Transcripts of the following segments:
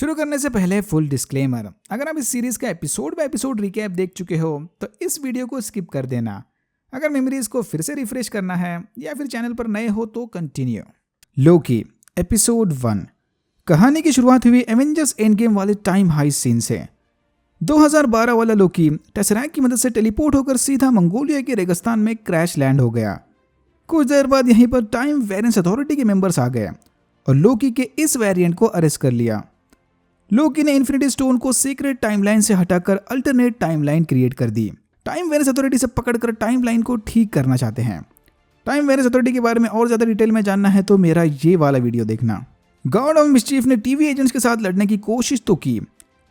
शुरू करने से पहले फुल डिस्क्लेमर, अगर आप इस सीरीज का एपिसोड बाय एपिसोड रिकैप देख चुके हो तो इस वीडियो को स्किप कर देना। अगर मेमोरीज को फिर से रिफ्रेश करना है या फिर चैनल पर नए हो तो कंटिन्यू। लोकी एपिसोड 1। कहानी की शुरुआत हुई एवेंजर्स एंड गेम वाले टाइम हाई सीन से। 2012 वाला लोकी टेसरैक्ट की मदद से टेलीपोर्ट होकर सीधा मंगोलिया के रेगिस्तान में क्रैश लैंड हो गया। कुछ देर बाद यहीं पर टाइम वेरिएंस अथॉरिटी के मेंबर्स आ गए और लोकी के इस वेरिएंट को अरेस्ट कर लिया। लोकी ने इन्फिनिटी स्टोन को सीक्रेट टाइमलाइन से हटाकर अल्टरनेट टाइमलाइन क्रिएट कर दी। टाइम वेरिएंस अथॉरिटी से पकड़कर टाइमलाइन को ठीक करना चाहते हैं। टाइम वेरिएंस अथॉरिटी के बारे में और ज्यादा डिटेल में जानना है तो मेरा ये वाला वीडियो देखना। गॉड ऑफ मिस्चीफ ने टीवी एजेंट्स के साथ लड़ने की कोशिश तो की,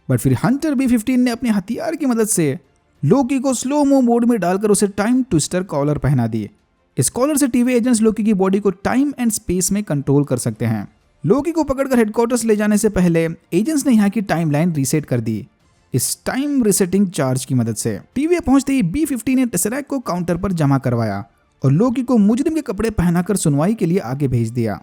बट फिर हंटर B-15 ने अपने हथियार की मदद से लोकी को स्लो मो मोड में डालकर उसे टाइम ट्विस्टर कॉलर पहना दी। इस कॉलर से टीवी एजेंट्स लोकी की बॉडी को टाइम एंड स्पेस में कंट्रोल कर सकते हैं। लोकी को पकड़कर हेडक्वार्टर्स ले जाने से पहले एजेंट्स ने यहाँ की टाइमलाइन रीसेट कर दी। इस टाइम रीसेटिंग चार्ज की मदद से टीवी पहुंचते ही B-15 ने टेसरैक्ट को काउंटर पर जमा करवाया और लोकी को मुजरिम के कपड़े पहनाकर सुनवाई के लिए आगे भेज दिया।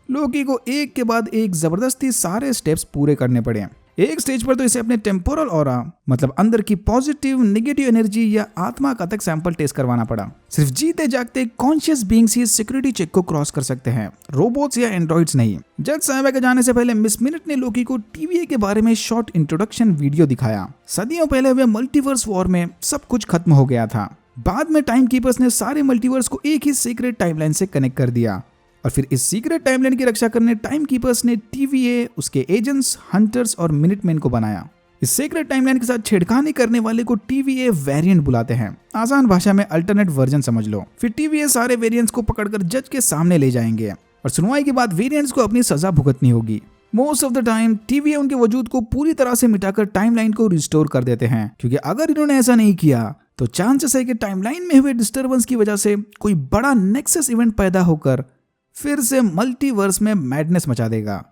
लोकी को एक के बाद एक जबरदस्ती सारे स्टेप्स पूरे करने पड़े। एक स्टेज पर तो इसे अपने टेम्पोरल ऑरा मतलब अंदर की पॉजिटिव नेगेटिव एनर्जी या आत्मा का तक सैंपल टेस्ट करवाना पड़ा। सिर्फ जीते जागते कॉन्शियस बीइंग्स ही सिक्योरिटी चेक को क्रॉस कर सकते हैं, रोबोट्स या एंड्रॉइड्स नहीं। जज साहब के जाने से पहले मिस मिनट ने लोकी को TVA के बारे में शॉर्ट इंट्रोडक्शन वीडियो दिखाया। सदियों पहले हुए मल्टीवर्स वॉर में सब कुछ खत्म हो गया था। बाद में टाइम कीपर्स ने सारे मल्टीवर्स को एक ही सीक्रेट टाइमलाइन से कनेक्ट कर दिया और फिर इस सीक्रेट टाइमलाइन की रक्षा करने टाइम कीपर्स ने TVA, उसके एजेंट्स, हंटर्स और मिनटमैन को बनाया। इस सीक्रेट टाइमलाइन के साथ छेड़खानी करने वाले को TVA वेरिएंट बुलाते हैं। आसान भाषा में अल्टरनेट वर्जन समझ लो। फिर TVA सारे वेरिएंट्स को पकड़कर जज के सामने ले जाएंगे और सुनवाई के बाद वेरिएंट्स को अपनी सजा भुगतनी होगी। Most of the time TVA उनके वजूद को पूरी तरह से मिटाकर टाइमलाइन को रिस्टोर कर देते हैं, क्योंकि अगर इन्होंने ऐसा नहीं किया तो चांसेस है कि टाइमलाइन में हुए डिस्टर्बेंस की वजह से कोई बड़ा नेक्सस इवेंट पैदा होकर फिर से मल्टीवर्स में मैडनेस मचा देगा।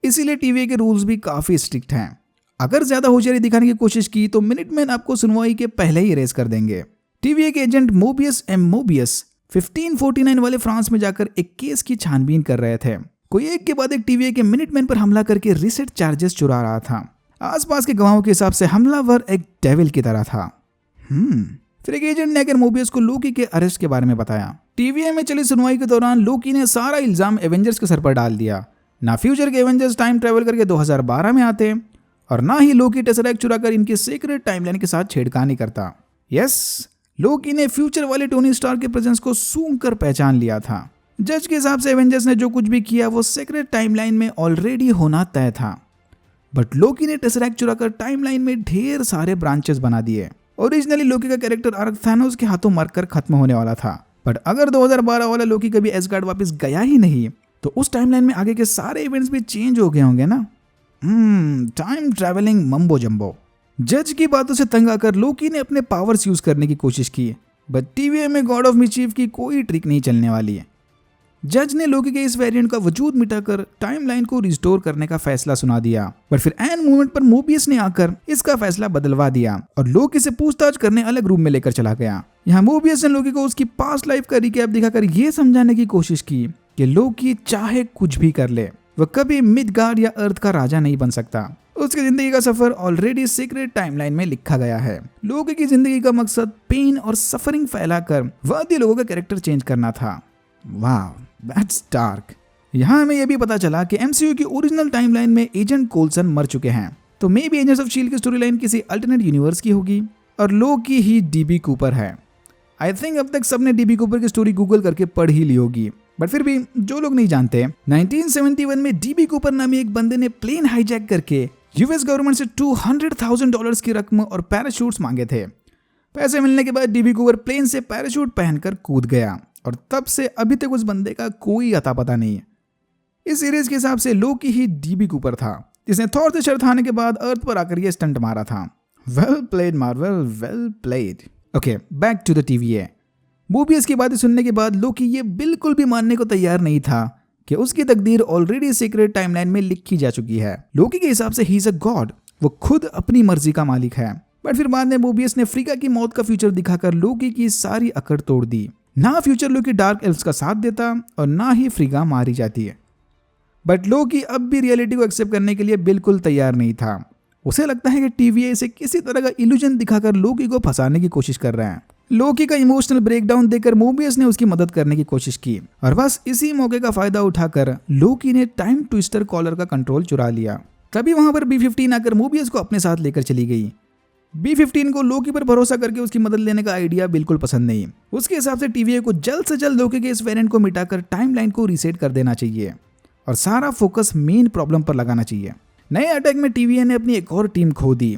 इसीलिए TVA के रूल्स भी काफी स्ट्रिक्ट हैं। अगर ज्यादा होशियारी दिखाने की कोशिश की तो मिनटमैन आपको सुनवाई के पहले ही इरेज कर देंगे। TVA के एजेंट मोबियस M. मोबियस 1549 वाले फ्रांस में जाकर एक केस की छानबीन कर रहे थे। कोई एक के बाद एक TVA के मिनटमैन पर हमला करके रीसेट चार्जेस चुरा रहा था। आसपास के गवाहों के हिसाब से हमलावर एक डेविल की तरह था। फिर एक एजेंट ने आकर मोबियस को लोकी के अरेस्ट के बारे में बताया। TVA में चली सुनवाई के दौरान लोकी ने सारा इल्जाम एवेंजर्स के सर पर डाल दिया। ना फ्यूचर के एवेंजर्स टाइम ट्रेवल करके 2012 में आते और ना ही लोकी टेसरैक्ट चुराकर इनकी सीक्रेट टाइमलाइन के साथ छेड़खानी करता। यस, लोकी ने फ्यूचर वाले टोनी स्टार्क के प्रेजेंस को सूंघ कर पहचान लिया था। जज के हिसाब से एवेंजर्स ने जो कुछ भी किया वो सीक्रेट टाइमलाइन में ऑलरेडी होना तय था, बट लोकी ने टेसरैक्ट चुराकर टाइमलाइन में ढेर सारे ब्रांचेस बना दिए। ओरिजिनली लोकी का कैरेक्टर आर्क थैनोस के हाथों मरकर खत्म होने वाला था, बट अगर 2012 वाला लोकी कभी एसगार्ड वापस गया ही नहीं तो उस टाइमलाइन में आगे के सारे इवेंट्स भी चेंज हो गए होंगे ना। टाइम ट्रैवलिंग मम्बो जम्बो। जज की बातों से तंग आकर लोकी ने अपने पावर्स यूज करने की कोशिश की, बट TVA में गॉड ऑफ मिचीफ की कोई ट्रिक नहीं चलने वाली है। जज ने लोकी के इस वेरिएंट का वजूद मिटाकर टाइमलाइन को रिस्टोर करने का फैसला सुना दिया, बट फिर एन मोमेंट पर मोबियस ने आकर इसका फैसला बदलवा दिया और लोकी से पूछताछ करने अलग रूम में लेकर चला गया। यहाँ मोबियस ने लोकी को उसकी पास्ट लाइफ का रिकैप दिखाकर यह समझाने की कोशिश की कि लोकी चाहे कुछ भी कर ले, वह कभी मिडगार्ड या अर्थ का राजा नहीं बन सकता। उसकी जिंदगी का सफर ऑलरेडी सीक्रेट टाइमलाइन में लिखा गया है। लोकी की जिंदगी का मकसद पेन और सफरिंग फैलाकर वादी लोगों का कैरेक्टर चेंज करना था। वाह, दैट्स डार्क। यहाँ हमें यह भी पता चला कि MCU की ओरिजिनल टाइमलाइन में एजेंट कोल्सन मर चुके हैं, तो may be agents of shield की स्टोरी लाइन किसी अल्टरनेट यूनिवर्स की होगी और लोकी ही DB कूपर है। आई थिंक अब तक सबने DB कूपर की स्टोरी गूगल करके पढ़ ही ली होगी, बट फिर भी जो लोग नहीं जानते, 1971 में DB कूपर नामी एक बंदे ने प्लेन हाईजैक करके US गवर्नमेंट से $200,000 की रकम और पैराशूट्स मांगे थे। पैसे मिलने के बाद DB कूपर प्लेन से पैराशूट पहनकर कूद गया और तब से अभी तक उस बंदे का कोई अता पता नहीं है। इस सीरीज के हिसाब से लोकी ही DB कूपर था, जिसने थॉर से शर्त हारने के बाद अर्थ पर आकर यह स्टंट मारा था। Well played Marvel, well played. Okay, back to the TVA। Mobius की बातें सुनने के बाद लोकी ये बिल्कुल भी मानने को तैयार नहीं था कि उसकी तकदीर ऑलरेडी सीक्रेट टाइमलाइन में लिखी जा चुकी है। लोकी के हिसाब से ही इज अ गॉड, वो खुद अपनी मर्जी का मालिक है। बट फिर बाद में मोबियस ने फ्रीका की मौत का फ्यूचर दिखाकर लोकी की सारी अकड़ तोड़ दी। ना फ्यूचर लोकी डार्क एल्व्स का साथ देता और ना ही फ्रीगा मारी जाती है। बट लोकी अब भी रियलिटी को एक्सेप्ट करने के लिए बिल्कुल तैयार नहीं था। उसे लगता है कि TVA इसे किसी तरह का इल्यूजन दिखाकर लोकी को फंसाने की कोशिश कर रहा है। लोकी का इमोशनल ब्रेकडाउन देखकर मोबियस ने उसकी मदद करने की कोशिश की और बस इसी मौके का फायदा उठाकर लोकी ने टाइम ट्विस्टर कॉलर का कंट्रोल चुरा लिया। तभी वहां पर B-15 आकर मोबियस को अपने साथ लेकर चली गई। B-15 को लोकी पर भरोसा करके उसकी मदद लेने का आइडिया बिल्कुल पसंद नहीं। उसके हिसाब से TVA को जल्द से जल्द लोकी के इस वेरिएंट को मिटाकर टाइमलाइन को रीसेट कर देना चाहिए और सारा फोकस मेन प्रॉब्लम पर लगाना चाहिए। नए अटैक में TVA ने अपनी एक और टीम खो दी।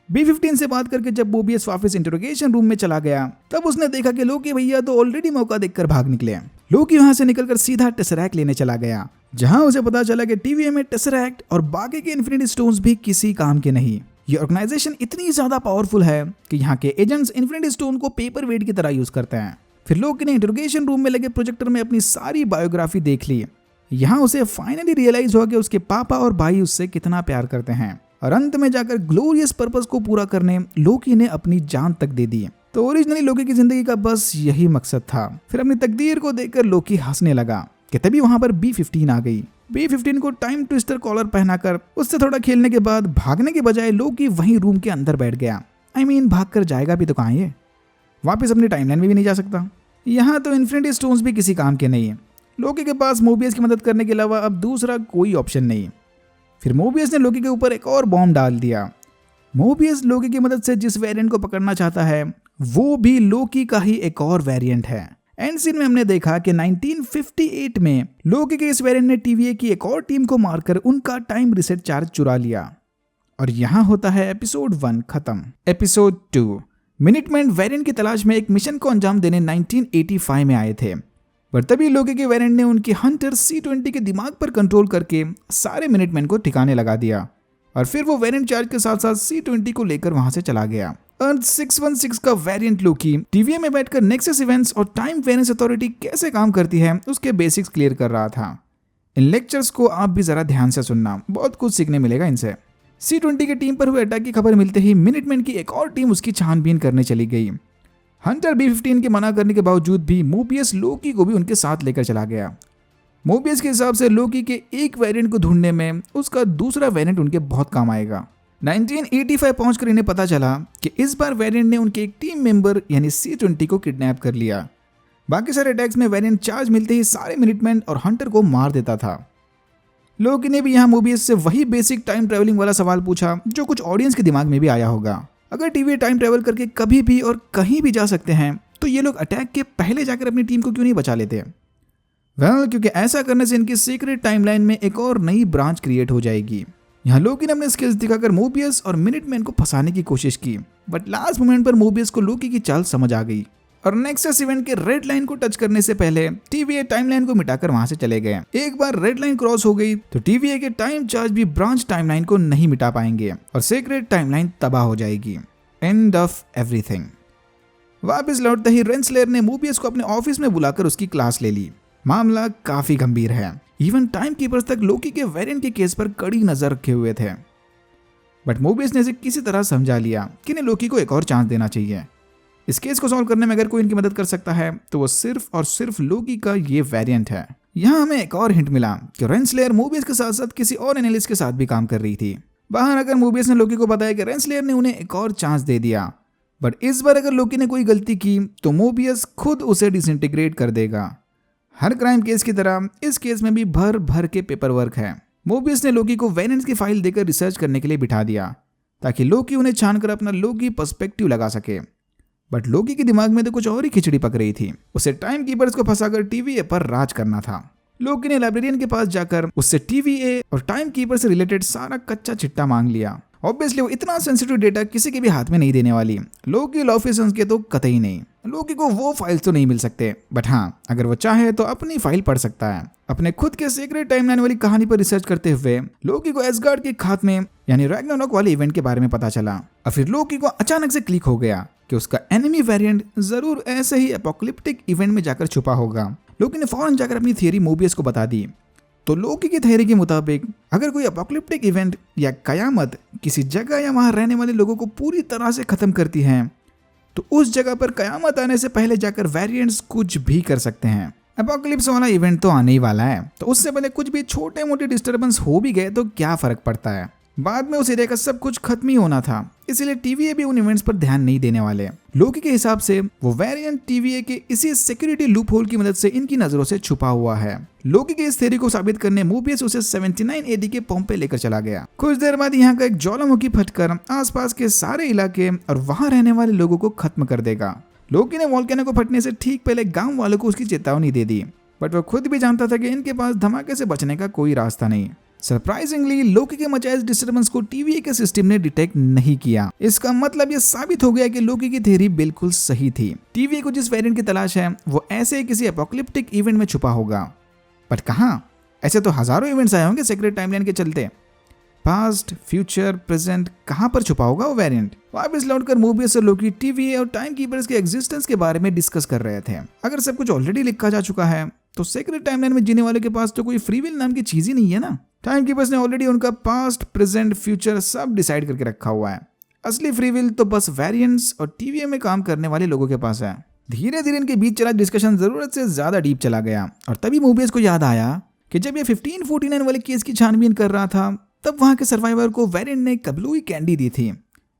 B-15 से बात करके जब मोबियस वापस इंटरोगेशन रूम में चला गया तब उसने देखा कि लोकी भैया तो ऑलरेडी मौका देखकर भाग निकले। लोकी वहां से निकलकर सीधा टेसरैक्ट लेने चला गया, जहां उसे पता चला कि TVA में टेसरैक्ट और बाकी के इन्फिनिटी स्टोन्स भी किसी काम के नहीं। ये ऑर्गेनाइजेशन इतनी ज्यादा पावरफुल है कि यहाँ के एजेंट्स इन्फिनिटी स्टोन को पेपर वेट की तरह यूज करते हैं। फिर लोकी ने इंटरोगेशन रूम में लगे प्रोजेक्टर में अपनी सारी बायोग्राफी देख ली। यहाँ उसे फाइनली रियलाइज हुआ कि उसके पापा और भाई उससे कितना प्यार करते हैं और अंत में जाकर ग्लोरियस पर्पस को पूरा करने लोकी ने अपनी जान तक दे दी। तो ओरिजिनली लोकी की जिंदगी का बस यही मकसद था। फिर अपनी तकदीर को देखकर लोकी हंसने लगा कि तभी वहां पर B-15 आ गई। B-15 को टाइम ट्विस्टर कॉलर पहनाकर उससे थोड़ा खेलने के बाद भागने के बजाय लोकी वहीं रूम के अंदर बैठ गया। भाग कर जाएगा भी तो कहाँ ये, वापस अपनी टाइमलाइन में भी नहीं जा सकता। यहाँ तो इन्फिनिटी स्टोन्स भी किसी काम के नहीं है। लोकी के पास मोबियस की मदद करने के अलावा अब दूसरा कोई ऑप्शन नहीं। फिर मोबियस ने लोकी के ऊपर एक और बॉम्ब डाल दिया। मोबियस लोकी की मदद से जिस वेरिएंट को पकड़ना चाहता है वो भी लोकी का ही एक और वेरिएंट है। एंड सीन में हमने देखा कि 1958 में लोकी के इस वेरिएंट ने TVA की एक और टीम को मारकर उनका टाइम रिसेट चार्ज चुरा लिया। और यहाँ होता है एपिसोड 1 खत्म। एपिसोड 2 मिनटमैन वेरिएंट की तलाश में एक मिशन को अंजाम देने 1985 में आए थे, पर तभी लोकी के वेरिएंट ने उनके हंटर C-20 के दिमाग पर कंट्रोल करके सारे मिनटमैन को ठिकाने लगा दिया और फिर वो वेरिएंट चार्ज के साथ साथ C-20 को लेकर वहां से चला गया। अर्थ 616 का वेरिएंट लोकी TVA में बैठकर नेक्सस इवेंट्स और टाइम वेरिएंस अथॉरिटी कैसे काम करती है उसके बेसिक्स क्लियर कर रहा था। इन लेक्चर्स को आप भी जरा ध्यान से सुनना, बहुत कुछ सीखने मिलेगा इनसे। C-20 की टीम पर हुए अटैक की खबर मिलते ही मिनटमैन की एक और टीम उसकी छानबीन करने चली गई। हंटर B-15 के मना करने के बावजूद भी मोबियस लोकी को भी उनके साथ लेकर चला गया। मोबियस के हिसाब से लोकी के एक वेरिएंट को ढूंढने में उसका दूसरा वेरिएंट उनके बहुत काम आएगा। 1985 पहुंचकर इन्हें पता चला कि इस बार वेरिएंट ने उनके एक टीम मेंबर यानी C-20 को किडनैप कर लिया। बाकी सारे अटैक्स में वेरिएंट चार्ज मिलते ही सारे मिनटमैन और हंटर को मार देता था। लोकी ने भी यहाँ मोबियस से वही बेसिक टाइम ट्रेवलिंग वाला सवाल पूछा जो कुछ ऑडियंस के दिमाग में भी आया होगा। अगर TVA टाइम ट्रेवल करके कभी भी और कहीं भी जा सकते हैं तो ये लोग अटैक के पहले जाकर अपनी टीम को क्यों नहीं बचा लेते? क्योंकि ऐसा करने से इनकी सीक्रेट टाइमलाइन में एक और नई ब्रांच क्रिएट हो जाएगी। यहाँ लोकी ने अपने स्किल्स दिखाकर मोबियस और मिनटमैन को फंसाने की कोशिश की, बट लास्ट मोमेंट पर मोबियस को लोकी की चाल समझ आ गई और नेक्सस इवेंट के रेड लाइन को टच करने से पहले TVA टाइमलाइन को मिटाकर वहां से चले गए। एक बार रेड लाइन क्रॉस हो गई तो TVA के टाइम चार्ज भी ब्रांच टाइमलाइन को नहीं मिटा पाएंगे और सीक्रेट टाइमलाइन तबाह हो जाएगी। End of everything. वापस लौटते ही रेंसलेयर ने मोबियस को अपने ऑफिस में बुलाकर उसकी क्लास ले ली। मामला काफी गंभीर है। इवन टाइम कीपर्स तक लोकी के वेरिएंट के केस पर कड़ी नजर रखे हुए थे, बट मोबियस ने इसे किसी तरह समझा लिया कि इन्हें लोकी को एक और चांस देना चाहिए। इस केस को सॉल्व करने में अगर कोई इनकी मदद कर सकता है तो वो सिर्फ और सिर्फ लोकी का ये वेरिएंट है। यहाँ हमें एक और हिंट मिला कि रेंसलेयर मोबियस के साथ साथ किसी और एनालिस्ट के साथ भी काम कर रही थी। बाहर आकर मोबियस ने लोकी को बताया कि रेंसलेयर ने उन्हें एक और चांस दे दिया, बट इस बार अगर लोकी ने कोई गलती की तो मोबियस खुद उसे डिसइंटीग्रेट कर देगा। हर क्राइम केस की तरह इस केस में भी भर भर के पेपर वर्क है। मोबियस ने लोकी को वेरिएंट्स की फाइल देकर रिसर्च करने के लिए बिठा दिया ताकि लोकी उन्हें छानकर अपना लोकी पर्सपेक्टिव लगा सके, बट लोकी के दिमाग में तो कुछ और ही खिचड़ी पक रही थी। उसे टाइम कीपर्स को फंसाकर TVA पर राज करना था। लोकी ने लाइब्रेरियन के पास जाकर उससे TVA और टाइम कीपर से रिलेटेड सारा कच्चा चिट्टा मांग लिया। ऑब्वियसली वो इतना सेंसिटिव डेटा किसी के भी हाथ में नहीं देने वाली। लोकी लॉ ऑफिसर्स के तो कतई नहीं। लोकी को वो फाइल्स तो नहीं मिल सकते, बट हाँ अगर वो चाहे तो अपनी फाइल पढ़ सकता है। अपने खुद के सीक्रेट टाइमलाइन वाली कहानी पर रिसर्च करते हुए लोकी को एसगार्ड के खात्मे यानी रैग्नारोक वाले इवेंट के बारे में पता चला और फिर लोकी को अचानक से क्लिक हो गया कि उसका एनिमी वेरिएंट जरूर ऐसे ही एपोकलिप्टिक इवेंट में जाकर छुपा होगा। लोकी ने फौरन जाकर अपनी थियरी मोबियस को बता दी। तो लोकी की थियरी के मुताबिक अगर कोई एपोकलिप्टिक इवेंट या कयामत किसी जगह या वहां रहने वाले लोगों को पूरी तरह से खत्म करती है तो उस जगह पर कयामत आने से पहले जाकर वेरिएंट्स कुछ भी कर सकते हैं। एपोकलिप्स वाला इवेंट तो आने ही वाला है, तो उससे पहले कुछ भी छोटे मोटे डिस्टर्बेंस हो भी गए तो क्या फर्क पड़ता है। बाद में उस एरिया का सब कुछ खत्म ही होना था, इसीलिए टीवीए भी उन इवेंट्स पर ध्यान नहीं देने वाले। लोकी के हिसाब से वो वेरिएंट टीवीए के इसी सिक्योरिटी लूप होल की मदद से इनकी नजरों से छुपा हुआ है। लोकी के इस थ्योरी को साबित करने मोबियस उसे 79 एडी के पोम्पे लेकर चला गया। कुछ देर बाद यहाँ का एक ज्वालामुखी फटकर आसपास के सारे इलाके और वहां रहने वाले लोगों को खत्म कर देगा। लोकी ने वोल्केनो को फटने से ठीक पहले गांव वालों को उसकी चेतावनी दे दी, बट वो खुद भी जानता था कि इनके पास धमाके से बचने का कोई रास्ता नहीं। सरप्राइजिंगली लोकी के मचाए डिस्टर्बेंस को टीवीए के सिस्टम ने डिटेक्ट नहीं किया। इसका मतलब ये साबित हो गया कि लोकी की थ्योरी बिल्कुल सही थी। टीवीए को जिस वेरिएंट की तलाश है वो ऐसे किसी एपोकलिप्टिक इवेंट में छुपा होगा, बट कहां? ऐसे तो हजारों इवेंट्स आए होंगे सीक्रेट टाइमलाइन के चलते। पास्ट, फ्यूचर, प्रेजेंट, कहां पर छुपा होगा वो वेरिएंट? वापस लौटकर मोबियस और लोकी टीवीए और टाइम कीपर्स के एग्जिस्टेंस के बारे में डिस्कस कर रहे थे। अगर सब कुछ ऑलरेडी लिखा जा चुका है तो सीक्रेट टाइमलाइन में जीने वाले के पास तो कोई फ्री विल नाम की चीज ही नहीं है ना। टाइम कीपर्स ने ऑलरेडी उनका पास्ट, प्रेजेंट, फ्यूचर सब डिसाइड करके रखा हुआ है। असली फ्री विल तो बस वेरिएंट्स और टीवीए में काम करने वाले लोगों के पास है। धीरे धीरे इनके बीच चला डिस्कशन जरूरत से ज्यादा डीप चला गया और तभी मोबियस को याद आया कि जब ये 1549 वाले केस की छानबीन कर रहा था तब वहां के सर्वाइवर को वेरिएंट ने कबलूई कैंडी दी थी।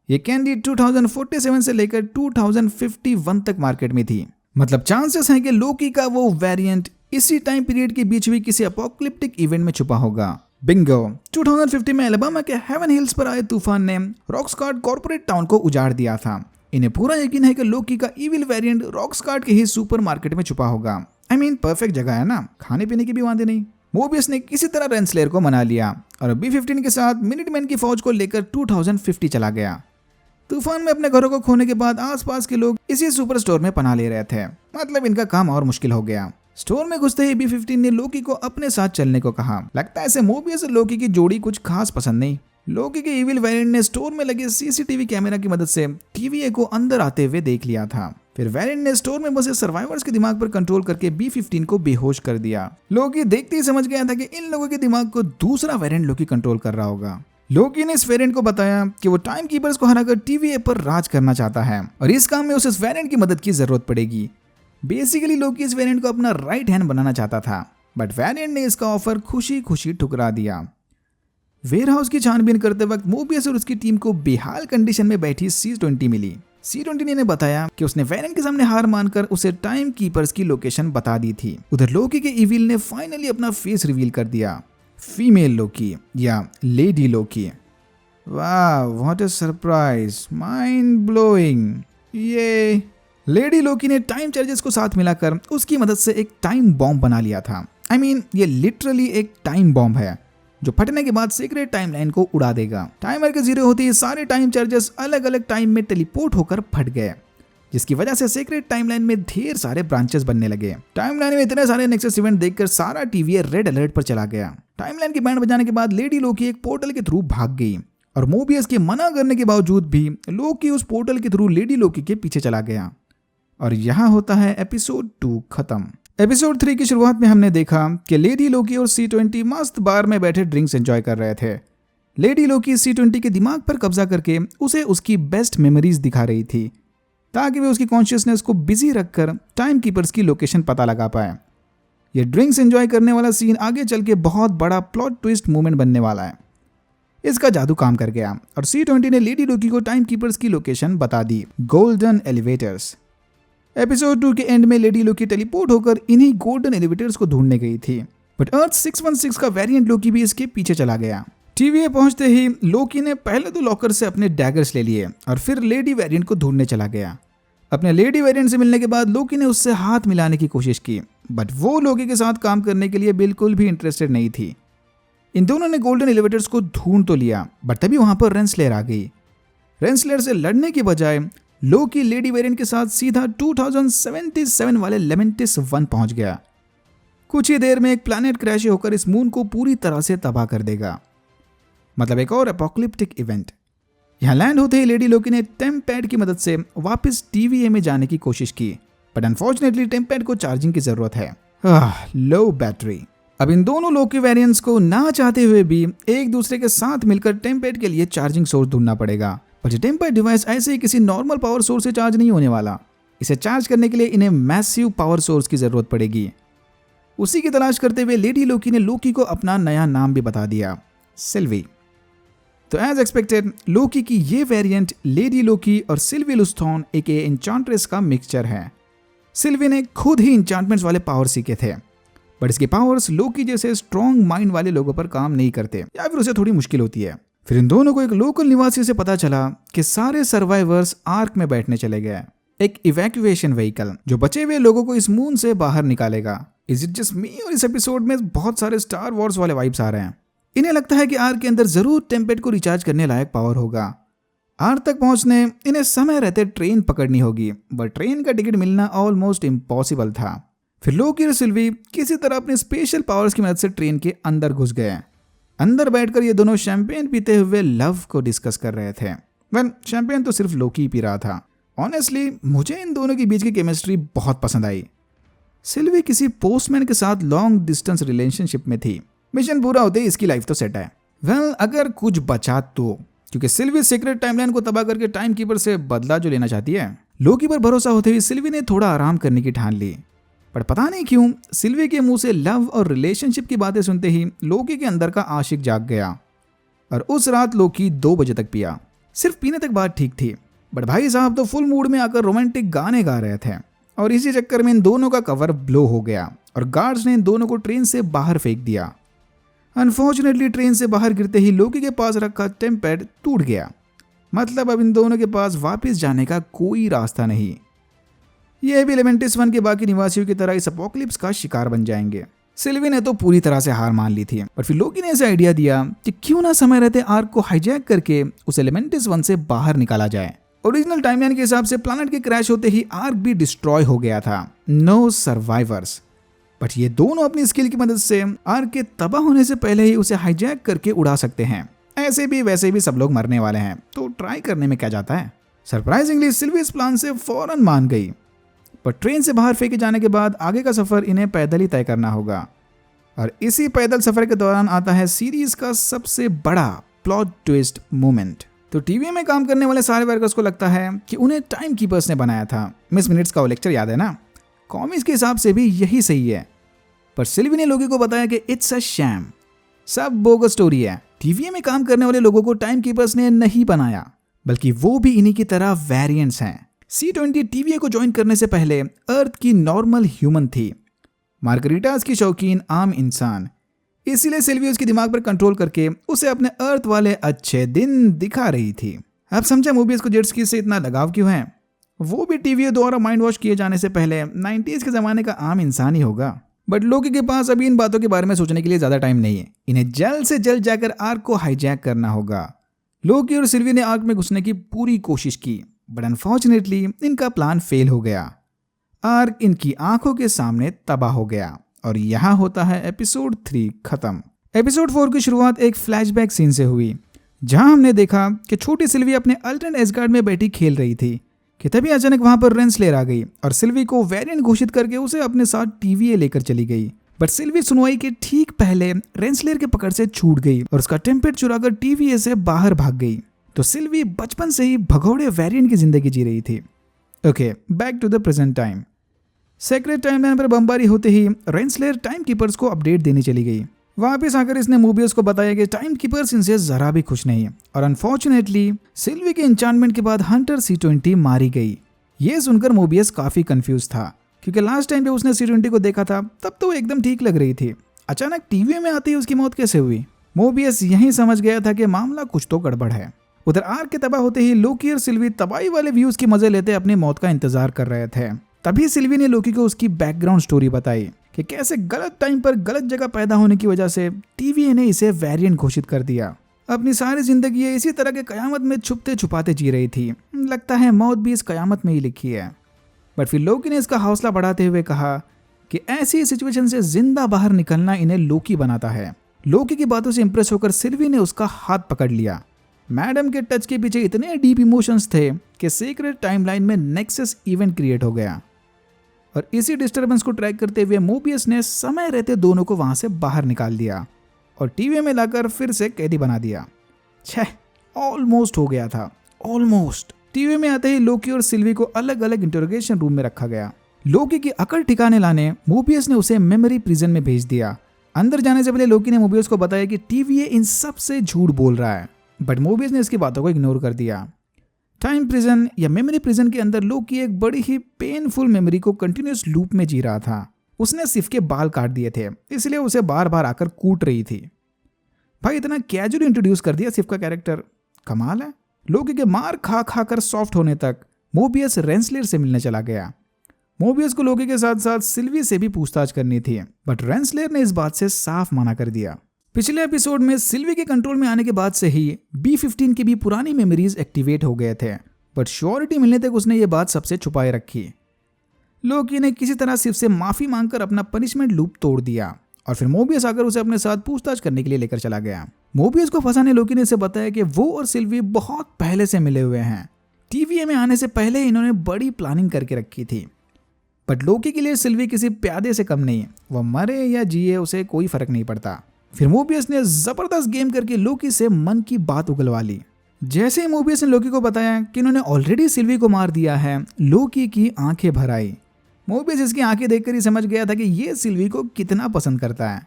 ये कैंडी 2047 से लेकर 2051 तक मार्केट में थी। मतलब चांसेस हैं कि लोकी का वो वेरिएंट इसी टाइम पीरियड के बीच भी किसी एपोकलिप्टिक इवेंट में छुपा होगा। बिंगो! 2050 में अलाबामा के हेवन हिल्स पर आए तूफान ने रॉक्सकार्ड कॉर्पोरेट टाउन को उजाड़ दिया था। इन्हें पूरा यकीन है कि लोकी का इविल वेरिएंट रॉक्सकार्ड के ही सुपरमार्केट में छुपा होगा। परफेक्ट जगह है ना, खाने पीने की भी वांदे नहीं। मोबियस ने किसी तरह रेंसलेयर को मना लिया और B-15 के साथ मिनटमैन की फौज को लेकर 2050 चला गया। तूफान में अपने घरों को खोने के बाद आसपास के लोग इसी सुपर स्टोर में पनाह ले रहे थे। मतलब इनका काम और मुश्किल हो गया। स्टोर में घुसते ही B-15 ने लोकी को अपने साथ चलने को कहा। लगता है ऐसे मोबियस और लोकी की जोड़ी कुछ खास पसंद नहीं। लोकी के इविल वेरिएंट ने स्टोर में लगे सीसीटीवी कैमरा की मदद से टीवीए को अंदर आते हुए देख लिया था। फिर वेरिएंट ने स्टोर में बसे सर्वाइवर्स के दिमाग पर कंट्रोल करके B-15 को बेहोश कर दिया। लोकी देखते ही समझ गया था कि इन लोगों के दिमाग को दूसरा वेरिएंट लोकी कंट्रोल कर रहा होगा। लोकी ने इस वेरिएंट को बताया कि वो टाइम कीपर्स को हराकर टीवीए पर राज करना चाहता है और इस काम में उसे इस वेरिएंट की मदद की जरूरत पड़ेगी। बेसिकली लोकी इस वेरिएंट को अपना राइट हैंड बनाना चाहता था, बट वेरिएंट ने इसका ऑफर खुशी खुशी ठुकरा दिया। वेयरहाउस की छानबीन करते वक्त मोबियस और उसकी टीम को बेहाल कंडीशन में बैठी C-20 मिली। C-20 ने बताया कि उसने वेरिएंट के सामने हार मानकर उसे टाइम कीपर्स की लोकेशन बता दी थी। उधर लोकी के इविल ने फाइनली अपना फेस रिवील कर दिया। फीमेल लोकी या लेडी लोकी। वाह, what a surprise, mind blowing. ये लेडी लोकी ने टाइम चार्जेस को साथ मिलाकर उसकी मदद से एक टाइम बॉम्ब बना लिया था। ये लिटरली एक टाइम बॉम्ब है जो फटने के बाद सीक्रेट टाइमलाइन को उड़ा देगा। टाइमर के जीरो होते ही सारे टाइम चार्जेस अलग अलग टाइम में टेलीपोर्ट होकर फट गए, जिसकी वजह से सीक्रेट टाइमलाइन में ढेर सारे ब्रांचेस बनने लगे। टाइमलाइन में इतने सारे नेक्सस इवेंट देखकर सारा टीवीए रेड अलर्ट पर चला गया। टाइमलाइन की बैंड बजाने के बाद लेडी लोकी एक पोर्टल के थ्रू भाग गई और मोबियस के मना करने के बावजूद भी लोकी उस पोर्टल के थ्रू लेडी लोकी के पीछे चला गया। और यहाँ होता है एपिसोड 2 खत्म। एपिसोड 3 की शुरुआत में हमने देखा कि लेडी लोकी और C-20 मस्त बार में बैठे ड्रिंक्स एंजॉय कर रहे थे। लेडी लोकी C-20 के दिमाग पर कब्जा करके उसे उसकी बेस्ट मेमोरीज दिखा रही थी ताकि वे उसकी कॉन्शियसनेस को बिजी रखकर टाइम कीपर्स की लोकेशन पता लगा पाए। ये ड्रिंक्स एंजॉय करने वाला सीन आगे चल के बहुत बड़ा प्लॉट ट्विस्ट मोमेंट बनने वाला है। इसका जादू काम कर गया और C-20 ने लेडी लोकी को टाइम कीपर्स की लोकेशन बता दी, गोल्डन एलिवेटर्स। एपिसोड 2 के एंड में लेडी लोकी टेलीपोर्ट होकर इन्हीं गोल्डन एलिवेटर्स को ढूंढने गई थी, बट अर्थ 616 का वेरिएंट लोकी भी इसके पीछे चला गया। टीवीए पहुंचते ही लोकी ने पहले तो लॉकर से अपने डैगर्स ले लिए और फिर लेडी वेरिएंट को ढूंढने चला गया। अपने लेडी वेरिएंट से मिलने के बाद लोकी ने उससे हाथ मिलाने की कोशिश की, बट वो लोकी के साथ काम करने के लिए बिल्कुल भी इंटरेस्टेड नहीं थी। इन दोनों ने गोल्डन एलिवेटर्स को ढूंढ तो लिया, बट तभी वहां पर रेंसलेयर आ गई। रेंसलेयर से लड़ने की बजाय लोकी लेडी वेरिएंट के साथ सीधा 2077 वाले लेमेंटिस 1 पहुंच गया। कुछ ही देर में एक प्लैनेट क्रैश होकर इस मून को पूरी तरह से तबाह कर देगा। मतलब एक और एपोकलिप्टिक इवेंट। यहां लैंड होते ही लेडी लोकी ने टेम्पैड की मदद से वापस टीवीए में जाने की कोशिश की, बट अनफॉर्चुनेटली टेम्पैड को चार्जिंग की जरूरत है। लो बैटरी। अब इन दोनों लोकी वेरिएंट्स को ना चाहते हुए भी एक दूसरे के साथ मिलकर टेम्पैड के लिए चार्जिंग सोर्स ढूंढना पड़ेगा। पर ये टेम्पैड डिवाइस ऐसे ही किसी नॉर्मल पावर सोर्स से चार्ज नहीं होने वाला। इसे चार्ज करने के लिए इन्हें मैसिव पावर सोर्स की जरूरत पड़ेगी। उसी की तलाश करते हुए लेडी लोकी ने लोकी को अपना नया नाम भी बता दिया, सिल्वी। तो एज एक्सपेक्टेड लोकी की ये वेरिएंट लेडी लोकी और सिल्वी लुस्थॉन एक एन्चांट्रेस का मिक्सचर है। सिल्वी ने खुद ही इंचांटमेंट्स वाले पावर सीखे थे, बट इसके पावर्स लोकी जैसे स्ट्रॉन्ग माइंड वाले लोगों पर काम नहीं करते या फिर उसे थोड़ी मुश्किल होती है। फिर इन दोनों को एक लोकल निवासी से पता चला कि सारे सर्वाइवर्स आर्क में बैठने चले गए, एक इवैक्यूएशन व्हीकल जो बचे हुए लोगों को इस मून से बाहर निकालेगा। इज इट जस्ट मी और इस एपिसोड में बहुत सारे स्टार वॉर्स वाले वाइब्स आ रहे हैं। इन्हें लगता है कि आर्क के अंदर जरूर टेम्पेट को रिचार्ज करने लायक पावर होगा। आर्क तक पहुंचने इन्हें समय रहते ट्रेन पकड़नी होगी, बट ट्रेन का टिकट मिलना ऑलमोस्ट इम्पॉसिबल था। फिर लोकी और सिल्वी किसी तरह अपने स्पेशल पावर्स की मदद से ट्रेन के अंदर घुस गए। अंदर बैठकर ये दोनों शैंपेन पीते हुए लव को डिस्कस कर रहे थे। वेल, शैंपेन तो सिर्फ लोकी ही पी रहा था। ऑनेस्टली मुझे इन दोनों के बीच की केमिस्ट्री बहुत पसंद आई। सिल्वी किसी पोस्टमैन के साथ लॉन्ग डिस्टेंस रिलेशनशिप में थी। मिशन पूरा होते ही इसकी लाइफ तो सेट है। वेल, अगर कुछ बचा तो, क्योंकि सिल्वी सीक्रेट टाइमलाइन को तबाह करके टाइम कीपर से बदला जो लेना चाहती है। लोकी पर भरोसा होते हुए सिल्वी ने थोड़ा आराम करने की ठान ली, पर पता नहीं क्यों सिल्वी के मुंह से लव और रिलेशनशिप की बातें सुनते ही लोकी के अंदर का आशिक जाग गया और उस रात लोकी 2 बजे तक पिया। सिर्फ पीने तक बात ठीक थी, बट भाई साहब तो फुल मूड में आकर रोमांटिक गाने गा रहे थे और इसी चक्कर में इन दोनों का कवर ब्लो हो गया और गार्ड्स ने इन दोनों को ट्रेन से बाहर फेंक दिया। अनफॉर्चुनेटली ट्रेन से बाहर गिरते ही लोकी के पास रखा टेम्पेट टूट गया। मतलब अब इन दोनों के पास वापस जाने का कोई रास्ता नहीं। ये भी एलिमेंटिस 1 के बाकी निवासियों की तरह इस अपोकलिप्स का शिकार बन जाएंगे। सिल्वी ने तो पूरी तरह से हार मान ली थी, पर फिर लोकी ने ऐसा आइडिया दिया कि क्यों ना समय रहते आर्क को हाईजैक करके उस एलिमेंटिस 1 से बाहर निकाला जाए। ओरिजिनल टाइमलाइन के हिसाब से प्लैनेट के क्रैश होते ही आर्क भी डिस्ट्रॉय हो गया था, नो सर्वाइवर्स। बट ये दोनों अपनी स्किल की मदद से आर्क के तबाह होने से पहले ही उसे हाईजैक करके उड़ा सकते हैं। ऐसे भी वैसे भी सब लोग मरने वाले हैं, तो ट्राई करने में क्या जाता है। सरप्राइजिंगली सिल्वी इस प्लान से फौरन मान गई, पर ट्रेन से बाहर फेंके जाने के बाद आगे का सफर इन्हें पैदल ही तय करना होगा। और इसी पैदल सफर के दौरान आता है सीरीज का सबसे बड़ा प्लॉट ट्विस्ट मोमेंट। तो टीवी में काम करने वाले सारे वर्कर्स को लगता है कि उन्हें टाइम कीपर्स ने बनाया था। मिस मिनट्स का वो लेक्चर याद है ना? कॉमिक्स के हिसाब से भी यही सही है, पर सिल्वी ने लोकी को बताया कि इट्स अ शैम, सब बोगस स्टोरी है। टीवी में काम करने वाले लोगों को टाइम कीपर्स ने नहीं बनाया, बल्कि वो भी इन्हीं की तरह वेरिएंट्स हैं। C20 टीवीए को ज्वाइन करने से पहले अर्थ की नॉर्मल ह्यूमन थी, मार्गरीटास की शौकीन आम इंसान। इसीलिए सिल्वी उसके दिमाग पर कंट्रोल करके उसे अपने अर्थ वाले अच्छे दिन दिखा रही थी। अब समझा मूवीज को जेट स्की से इतना लगाव क्यों है। वो भी टीवीए द्वारा माइंड वॉश किए जाने से पहले 90s के जमाने का आम इंसान ही होगा। बट लोकी के पास अभी इन बातों के बारे में सोचने के लिए ज्यादा टाइम नहीं है। इन्हें जल्द से जल्द जाकर आर्क को हाईजैक करना होगा। लोकी और सिल्वी ने आर्क में घुसने की पूरी कोशिश की, बट अनफॉर्चुनेटली इनका प्लान फेल हो गया। आर्क इनकी आंखों के सामने तबाह हो गया और यहाँ होता है एपिसोड 3 खत्म। एपिसोड 4 की शुरुआत एक फ्लैशबैक सीन से हुई, जहां हमने देखा कि छोटी सिल्वी अपने अल्टरनेट एसगार्ड में बैठी खेल रही थी कि तभी अचानक वहां पर रेंसलेयर आ गई और सिल्वी को वेरिएंट घोषित करके उसे अपने साथ टीवीए लेकर चली गई। बट सिल्वी सुनवाई के ठीक पहले रेंसलेयर के पकड़ से छूट गई और उसका टेम्पेट चुराकर टीवीए से बाहर भाग गई। तो सिल्वी बचपन से ही भगौड़े वेरिएंट की जिंदगी जी रही थी। Okay, back to the present time. Secret timeline पर बमबारी होते ही रेंसलेयर टाइम कीपर्स को अपडेट देने चली गई। वापस आकर इसने मूबियस को बताया कि टाइम कीपर्स इनसे जरा भी खुश नहीं है और अनफॉर्चुनेटली सिल्वी के एन्चांटमेंट के बाद हंटर C20 मारी गई। ये सुनकर मूबियस काफी कंफ्यूज था, क्योंकि लास्ट टाइम जब उसने C20 को देखा था तब तो वो एकदम ठीक लग रही थी। अचानक टीवी में आती ही उसकी मौत कैसे हुई? मूबियस यही समझ गया था कि मामला कुछ तो गड़बड़ है। उधर आर्क के तबाह होते ही लोकी और सिल्वी तबाही वाले व्यूज की मजे लेते अपनी मौत का इंतजार कर रहे थे। तभी सिल्वी ने लोकी को उसकी बैकग्राउंड स्टोरी बताई कि कैसे गलत टाइम पर गलत जगह पैदा होने की वजह से टीवीए ने इसे वेरिएंट घोषित कर दिया। अपनी सारी जिंदगी ये इसी तरह के कयामत में छुपते छुपाते जी रही थी। लगता है मौत भी इस कयामत में ही लिखी है। बट फिर लोकी ने इसका हौसला बढ़ाते हुए कहा कि ऐसी सिचुएशन से जिंदा बाहर निकलना इन्हें लोकी बनाता है। लोकी की बातों से इंप्रेस होकर सिल्वी ने उसका हाथ पकड़ लिया। मैडम के टच के पीछे इतने डीप इमोशंस थे कि सीक्रेट टाइमलाइन में नेक्सस इवेंट क्रिएट हो गया और इसी डिस्टर्बेंस को ट्रैक करते हुए मोबियस ने समय रहते दोनों को वहां से बाहर निकाल दिया और टीवी में लाकर फिर से कैदी बना दिया। छह, ऑलमोस्ट हो गया था, ऑलमोस्ट। टीवी में आते ही लोकी और सिल्वी को अलग अलग इंटरोगेशन रूम में रखा गया। लोकी की अकड़ ठिकाने लाने मोबियस ने उसे मेमोरी प्रिजन में भेज दिया। अंदर जाने से पहले लोकी ने मोबियस को बताया कि TVA इन सब से झूठ बोल रहा है, बट मोबियस ने इसकी बातों को इग्नोर कर दिया। टाइम प्रिजन या मेमोरी प्रिजन के अंदर लोकी एक बड़ी ही पेनफुल मेमोरी को कंटिन्यूस लूप में जी रहा था। उसने सिफ के बाल काट दिए थे, इसलिए उसे बार बार आकर कूट रही थी। भाई इतना कैजुअल इंट्रोड्यूस कर दिया सिफ का कैरेक्टर, कमाल है। लोकी के मार खा खा कर सॉफ्ट होने तक मोबियस रेंसलेर से मिलने चला गया। मोबियस को लोकी के साथ साथ सिल्वी से भी पूछताछ करनी थी, बट रेंसलेर ने इस बात से साफ मना कर दिया। पिछले एपिसोड में सिल्वी के कंट्रोल में आने के बाद से ही B-15 की भी पुरानी मेमोरीज एक्टिवेट हो गए थे, बट श्योरिटी मिलने तक उसने ये बात सबसे छुपाए रखी। लोकी ने किसी तरह सिर्फ से माफी मांगकर अपना पनिशमेंट लूप तोड़ दिया और फिर मोबियस आकर उसे अपने साथ पूछताछ करने के लिए लेकर चला गया। मोबियस को फंसाने लोकी ने इसे बताया कि वो और सिल्वी बहुत पहले से मिले हुए हैं। TVA में आने से पहले ही इन्होंने बड़ी प्लानिंग करके रखी थी, बट लोकी के लिए सिल्वी किसी प्यादे से कम नहीं, वह मरे या जिए उसे कोई फर्क नहीं पड़ता। फिर मोबियस ने जबरदस्त गेम करके लोकी से मन की बात उगलवा ली। जैसे ही मोबियस ने लोकी को बताया कि इन्होंने ऑलरेडी सिल्वी को मार दिया है, लोकी की आंखें भर आई। मोबियस इसकी आंखें देखकर ही समझ गया था कि ये सिल्वी को कितना पसंद करता है।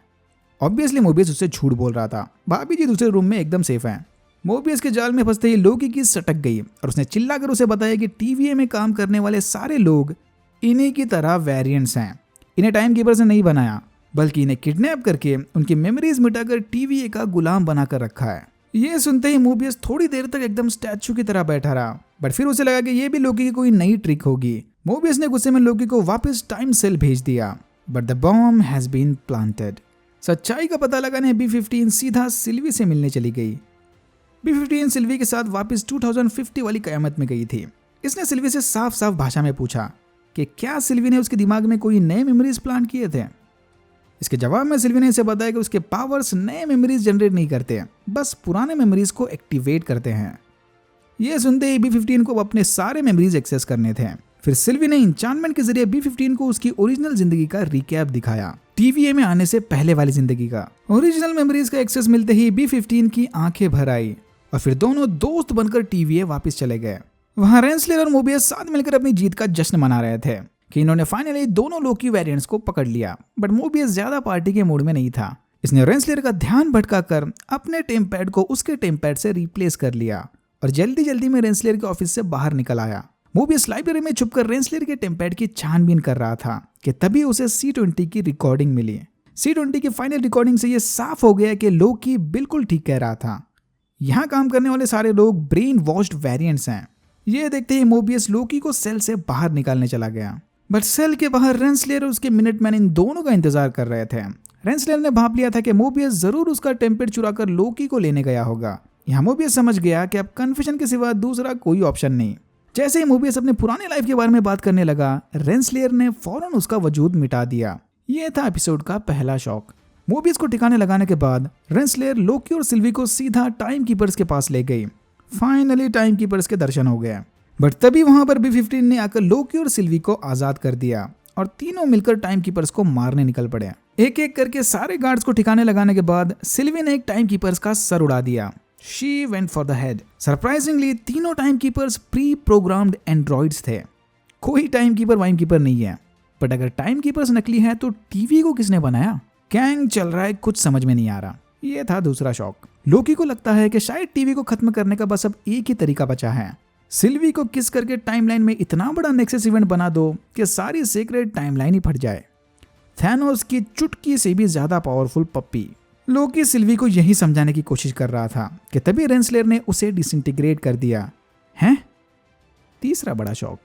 ऑब्वियसली मोबियस उससे झूठ बोल रहा था, भाभी जी दूसरे रूम में एकदम सेफ हैं। मोबियस के जाल में फंसते ही लोकी की सटक गई और उसने चिल्लाकर उसे बताया कि TVA में काम करने वाले सारे लोग इन्हीं की तरह वेरिएंट्स हैं। इन्हें टाइम कीपर्स ने नहीं बनाया, बल्कि इन्हें किडनैप करके उनकी मेमोरीज मिटाकर TVA का गुलाम बनाकर रखा है। ये सुनते ही मोबियस थोड़ी देर तक एकदम स्टैचू की तरह बैठा रहा, बट फिर उसे लगा कि ये भी लोकी की कोई नई ट्रिक होगी। मोबियस ने गुस्से में लोकी को वापस टाइम सेल भेज दिया, but the bomb has been planted. सच्चाई का पता लगाने B-15 सीधा सिल्वी से मिलने चली गई। B-15 सिल्वी के साथ वापस 2050 वाली कयामत में गई थी। इसने सिल्वी से साफ साफ भाषा में पूछा कि क्या सिल्वी ने उसके दिमाग में कोई नए मेमोरीज प्लान किए थे। इसके जवाब में सिल्वी ने इसे बताया कि उसके पावर्स नए मेमोरीज जनरेट नहीं करते, बस पुराने मेमोरीज को एक्टिवेट करते हैं। यह सुनते ही B-15 को अपने सारे मेमोरीज एक्सेस करने थे। फिर सिल्वी ने इंचांटमेंट के जरिए B-15 को उसकी ओरिजिनल जिंदगी का रिकैप दिखाया, TVA में आने से पहले वाली जिंदगी का। ओरिजिनल मेमोरीज का एक्सेस मिलते ही B-15 की आंखें भर आई और फिर दोनों दोस्त बनकर TVA वापस चले गए। वहां रेंसलेर और मोबियस साथ मिलकर अपनी जीत का जश्न मना रहे थे कि इन्होंने फाइनली दोनों लोकी वेरिएंट्स को पकड़ लिया, बट मोबियस ज्यादा पार्टी के मूड में नहीं था। इसने रेंसलेर का ध्यान भटकाकर अपने टेम्पैड को उसके टेम्पैड से रिप्लेस कर लिया और जल्दी जल्दी में रेंसलेर के ऑफिस से बाहर निकल आया। मोबियस लाइब्रेरी में छुपकर रेंसलेर के टेम्पैड की छानबीन कर रहा था कि तभी उसे C-20 की रिकॉर्डिंग मिली। C-20 की फाइनल रिकॉर्डिंग से यह साफ हो गया कि लोकी बिल्कुल ठीक कह रहा था। यहाँ काम करने वाले सारे लोग ब्रेन वॉश्ड वेरिएंट्स हैं। ये देखते ही मोबियस लोकी को सेल से बाहर निकालने चला गया, बट सेल के बाहर रेंसलेर और उसके मिनटमैन इन दोनों का इंतजार कर रहे थे। रेंसलेर ने भाप लिया था कि मोबियस जरूर उसका टेम्पलेट चुराकर लोकी को लेने गया होगा। यहाँ मोबियस समझ गया कि अब कन्फेशन के सिवा दूसरा कोई ऑप्शन नहीं। जैसे ही मोबियस अपने पुराने लाइफ के बारे में बात करने लगा, रेंसलेर ने फौरन उसका वजूद मिटा दिया। यह था एपिसोड का पहला शॉक। मोबियस को ठिकाने लगाने के बाद रेंसलेर लोकी और सिल्वी को सीधा टाइम कीपर्स के पास ले गई। फाइनली टाइम कीपर्स के दर्शन हो गए, बट तभी वहां पर B-15 ने आकर लोकी और सिल्वी को आजाद कर दिया और तीनों मिलकर टाइम कीपर्स को मारने निकल पड़े। एक एक करके सारे गार्ड्स को ठिकाने लगाने के बाद सिल्वी ने एक टाइम कीपर्स का सर उड़ा दिया। She went for the head. Surprisingly तीनों timekeepers pre programmed androids थे। कोई टाइम कीपर वाइम कीपर नहीं है, बट अगर टाइम कीपर्स नकली है तो टीवी को किसने बनाया? गैंग चल रहा है, कुछ समझ में नहीं आ रहा। ये था दूसरा शॉक। लोकी को लगता है कि शायद टीवी को खत्म करने का बस अब एक ही तरीका बचा है, सिल्वी को किस करके टाइमलाइन में इतना बड़ा नेक्सस इवेंट बना दो कि सारी सीक्रेट टाइमलाइन ही फट जाए। थैनोस की चुटकी से भी ज्यादा पावरफुल पप्पी। लोकी सिल्वी को यही समझाने की कोशिश कर रहा था कि तभी रेंसलेर ने उसे डिसइंटीग्रेट कर दिया है। तीसरा बड़ा शॉक,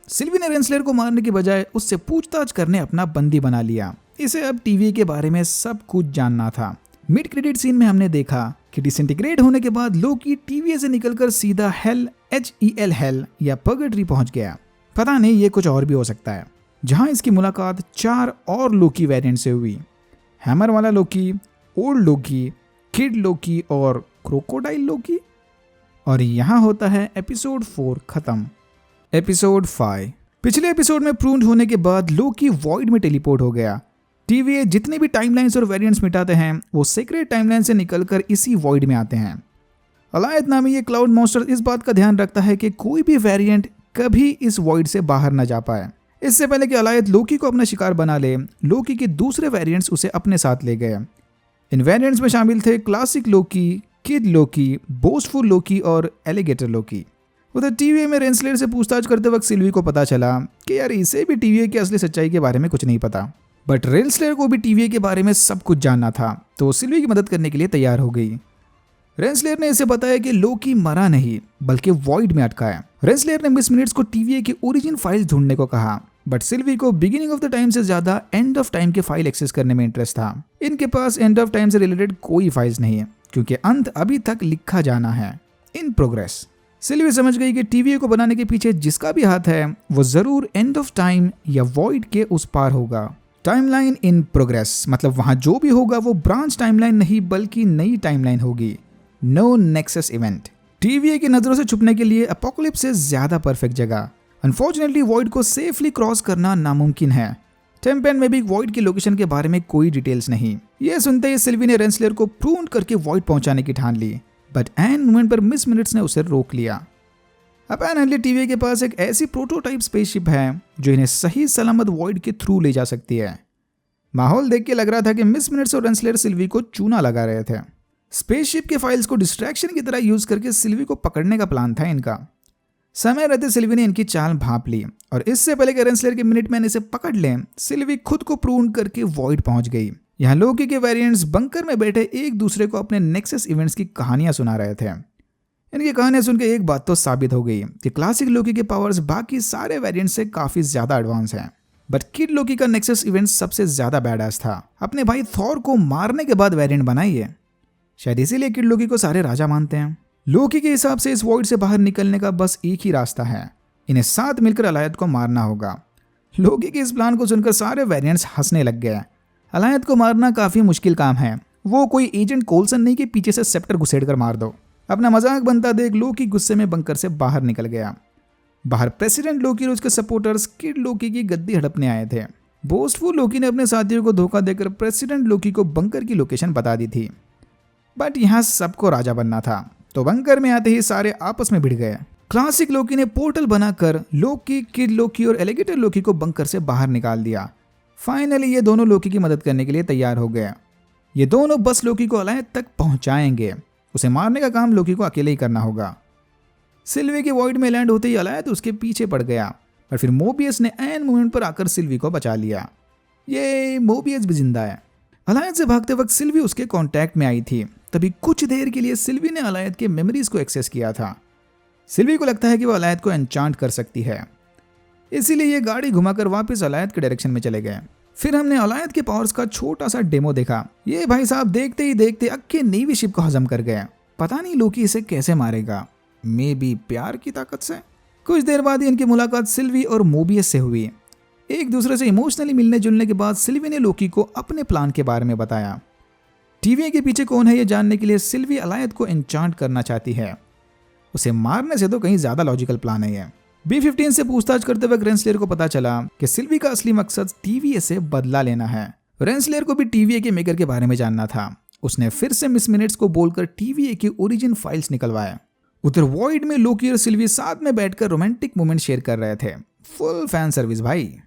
सिल्वी ने रेंसलेर को मारने की बजाय उससे पूछताछ करने अपना बंदी बना लिया। इसे अब टीवी के बारे में सब कुछ जानना था। मिड क्रेडिट सीन में हमने देखा कि डिसइंटीग्रेट होने के बाद लोकी टीवी से निकलकर सीधा हेल HEL हेल या पर्गेटरी पहुंच गया। पता नहीं ये कुछ और भी हो सकता है, जहां इसकी मुलाकात 4 और लोकी वेरिएंट से हुई। हैमर वाला लोकी, ओल्ड लोकी, किड लोकी और क्रोकोडाइल लोकी। और यहाँ होता है एपिसोड 4 खत्म। एपिसोड 5। पिछले एपिसोड में प्रून्ड होने के बाद लोकी वॉइड में टेलीपोर्ट हो गया। TVA जितने भी टाइमलाइंस और वेरिएंट्स मिटाते हैं वो सीक्रेट टाइमलाइन से निकलकर इसी वॉइड में आते हैं। अलायत नामी ये क्लाउड मॉन्स्टर इस बात का ध्यान रखता है कि कोई भी वेरिएंट कभी इस वॉइड से बाहर न जा पाए। इससे पहले कि अलायत लोकी को अपना शिकार बना ले, लोकी के दूसरे वेरिएंट्स उसे अपने साथ ले गए। इन वेरिएंट्स में शामिल थे क्लासिक लोकी, किड लोकी, बोस्टफुल लोकी और एलिगेटर लोकी। उधर टीवीए में रेंसलर से पूछताछ करते वक्त सिल्वी को पता चला कि यार इसे भी टीवीए की असली सच्चाई के बारे में कुछ नहीं पता, बट रेंसलर को भी टीवीए के बारे में सब कुछ जानना था, तो सिल्वी की मदद करने के लिए तैयार हो गई। रेंसलर ने इसे बताया कि लोकी मरा नहीं बल्कि वॉइड में अटका है। रेंसलर ने मिस मिनट्स को टीवीए की ओरिजिन फाइल्स ढूंढने को कहा, बट सिल्वी को बिगिनिंग ऑफ द टाइम से ज्यादा एंड ऑफ टाइम के फाइल एक्सेस करने में इंटरेस्ट था। इनके पास एंड ऑफ टाइम से रिलेटेड कोई फाइल्स नहीं है क्योंकि अंत अभी तक लिखा जाना है, इन प्रोग्रेस। सिल्वी समझ गई कि टीवीए को बनाने के पीछे जिसका भी हाथ है वो जरूर एंड ऑफ टाइम या वॉइड के उस पार होगा। टाइमलाइन इन प्रोग्रेस मतलब वहां जो भी होगा वो ब्रांच टाइमलाइन नहीं बल्कि नई टाइमलाइन होगी। No nexus event. टीवीए की नजरों से छुपने के लिए अपोकलिप्स से ज्यादा परफेक्ट जगह। अनफॉर्चुनेटली वॉइड को सेफली क्रॉस करना नामुमकिन है। टेम्पेन में भी वॉइड की लोकेशन के बारे में कोई डिटेल्स नहीं। ये सुनते ही सिल्वी ने रेंसलर को प्रून करके वॉइड पहुंचाने की ठान ली, बट एन मोमेंट पर मिस मिनट्स ने उसे रोक लिया। अपैरेंटली टीवीए के पास एक ऐसी प्रोटोटाइप स्पेसशिप है जो इन्हें सही सलामत वॉइड के थ्रू ले जा सकती है। माहौल देख के लग रहा था कि मिस मिनट्स और रेंसलर सिल्वी को चूना लगा रहे थे। स्पेसशिप के फाइल्स को डिस्ट्रैक्शन की तरह यूज करके सिल्वी को पकड़ने का प्लान था इनका। समय रहते सिल्वी ने इनकी चाल भांप ली और इससे पहले कि रेंसलर के मिनटमैन इसे पकड़ लें, सिल्वी खुद को प्रून करके वॉइड पहुंच गई। यहाँ लोकी के वेरिएंट्स बंकर में बैठे एक दूसरे को अपने नेक्सस इवेंट्स की कहानियां सुना रहे थे। इनकी कहानियां सुनकर एक बात तो साबित हो गई कि क्लासिक लोकी के पावर्स बाकी सारे वेरिएंट्स से काफी ज्यादा एडवांस हैं। बट किड लोकी का नेक्सस इवेंट सबसे ज्यादा बैडएस था। अपने भाई थॉर को मारने के बाद वेरिएंट बनाई है, शायद इसीलिए किड लोकी को सारे राजा मानते हैं। लोकी के हिसाब से इस वॉइड से बाहर निकलने का बस एक ही रास्ता है, इन्हें साथ मिलकर अलायत को मारना होगा। लोकी के इस प्लान को सुनकर सारे वेरिएंट्स हंसने लग गए। अलायत को मारना काफी मुश्किल काम है, वो कोई एजेंट कोल्सन नहीं कि पीछे से सेप्टर घुसेड़ कर मार दो। अपना मजाक बनता देख लोकी गुस्से में बंकर से बाहर निकल गया। बाहर प्रेसिडेंट लोकी और उसके सपोर्टर्स किड लोकी की गद्दी हड़पने आए थे। बोस्टफुल लोकी ने अपने साथियों को धोखा देकर प्रेसिडेंट लोकी को बंकर की लोकेशन बता दी थी, बट यहाँ सबको राजा बनना था, तो बंकर में आते ही सारे आपस में भिड़ गए। क्लासिक लोकी ने पोर्टल बनाकर लोकी, किड लोकी और एलिगेटर लोकी को बंकर से बाहर निकाल दिया। फाइनली ये दोनों लोकी की मदद करने के लिए तैयार हो गए। ये दोनों बस लोकी को अलायत तक पहुंचाएंगे, उसे मारने का काम लोकी को अकेले ही करना होगा। सिल्वी के वॉइड में लैंड होते ही अलायत उसके पीछे पड़ गया, पर फिर मोबियस ने एन मोमेंट पर आकर सिल्वी को बचा लिया। ये मोबियस भी जिंदा है। अलायत से भागते वक्त सिल्वी उसके कांटेक्ट में आई थी, तभी कुछ देर के लिए सिल्वी ने अलायत के मेमोरीज को एक्सेस किया था। सिल्वी को लगता है कि वो अलायत को एन्चांट कर सकती है, इसीलिए ये गाड़ी घुमाकर वापस अलायत के डायरेक्शन में चले गए। फिर हमने अलायत के पावर्स का छोटा सा डेमो देखा। ये भाई साहब देखते ही देखते अक्के नेवी शिप को हजम कर गए। पता नहीं लोकी इसे कैसे मारेगा, मे बी प्यार की ताकत से। कुछ देर बाद ही इनकी मुलाकात सिल्वी और मोबियस से हुई। एक दूसरे से इमोशनली मिलने जुलने के बाद सिल्वी ने लोकी को अपने प्लान के बारे में बताया। टीवी के पीछे कौन है ये जानने के लिए सिल्वी अलायत को एन्चांट करना चाहती है, उसे मारने से तो कहीं ज्यादा लॉजिकल प्लान है ये। B-15 से पूछताछ करते वक्त रेंसलर को पता चला कि सिल्वी का असली मकसद टीवीए से बदला लेना है। रेंसलर को भी टीवीए के मेकर के बारे में जानना था। उसने फिर से मिस मिनट्स को बोलकर टीवीए की ओरिजिन फाइल्स निकलवाए। उधर वॉइड में लोकी और सिल्वी साथ में बैठकर रोमांटिक मोमेंट शेयर कर रहे थे। फुल फैन सर्विस भाई।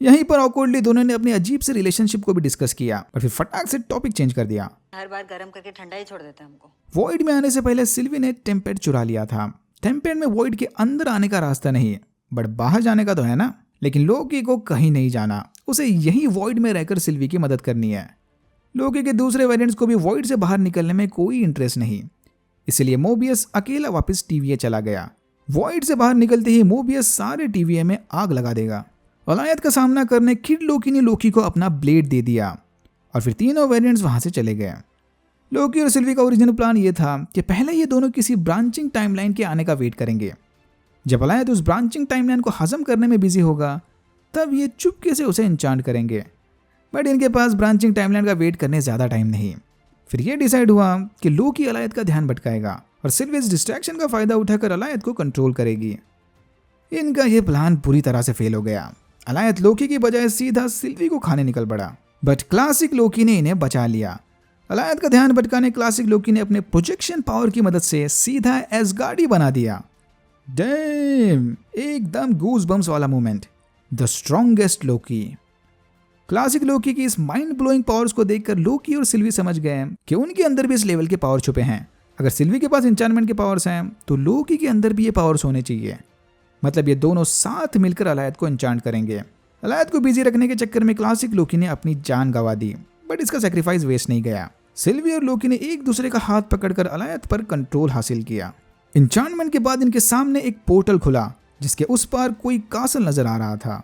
यहीं पर ऑकवर्डली दोनों ने अपनी अजीब से रिलेशनशिप को भी डिस्कस किया और फिर फटाक से टॉपिक चेंज कर दिया। हर बार गर्म करके ठंडा ही छोड़ देता है हमको। वॉइड में आने से पहले सिल्वी ने टेम्पेड चुरा लिया था। टेम्पेड में वॉइड के अंदर आने का रास्ता नहीं है, बट बाहर जाने का तो है ना। लेकिन लोकी को कहीं नहीं जाना, उसे यही वॉइड में रहकर सिल्वी की मदद करनी है। लोकी के दूसरे वेरिएंट्स को भी वॉइड से बाहर निकलने में कोई इंटरेस्ट नहीं, इसलिए मोबियस अकेला वापस टीवीए चला गया। वॉइड से बाहर निकलते ही मोबियस सारे टीवीए में आग लगा देगा। अलायत का सामना करने किड लोकी ने लोकी को अपना ब्लेड दे दिया और फिर तीनों वेरिएंट्स वहां से चले गए। लोकी और सिल्वी का ओरिजिनल प्लान ये था कि पहले ये दोनों किसी ब्रांचिंग टाइमलाइन के आने का वेट करेंगे। जब अलायत उस ब्रांचिंग टाइमलाइन को हजम करने में बिजी होगा तब ये चुपके से उसे एन्चांट करेंगे, बट इनके पास ब्रांचिंग टाइमलाइन का वेट करने ज़्यादा टाइम नहीं। फिर ये डिसाइड हुआ कि लोकी अलायत का ध्यान भटकाएगा और सिल्वी इस डिस्ट्रैक्शन का फायदा उठाकर अलायत को कंट्रोल करेगी। इनका यह प्लान पूरी तरह से फेल हो गया। अलायत लोकी की बजाय सीधा सिल्वी को खाने निकल पड़ा, बट क्लासिक लोकी ने इन्हें बचा लिया। अलायत का ध्यान भटकाने क्लासिक लोकी ने अपने प्रोजेक्शन पावर की मदद से सीधा एसगार्डी बना दिया। डैम, एकदम गूज बम्स वाला moment. The strongest Loki. Classic Loki की इस माइंड ब्लोइंग पावर्स को देखकर लोकी और सिल्वी समझ गए कि उनके अंदर भी इस लेवल के पावर छुपे हैं। अगर सिल्वी के पास एन्चांटमेंट के पावर्स हैं तो लोकी के अंदर भी ये पावर्स होने चाहिए। मतलब ये दोनों साथ मिलकर अलायद को एन्चांट करेंगे। अलायद को बिजी रखने के चक्कर में क्लासिक लोकी ने अपनी जान गंवा दी, बट इसका सैक्रिफाइस वेस्ट नहीं गया। सिल्वी और लोकी ने एक दूसरे का हाथ पकड़कर अलायद पर कंट्रोल हासिल किया। एन्चांटमेंट के बाद इनके सामने एक पोर्टल खुला जिसके उस पार कोई कासल नजर आ रहा था।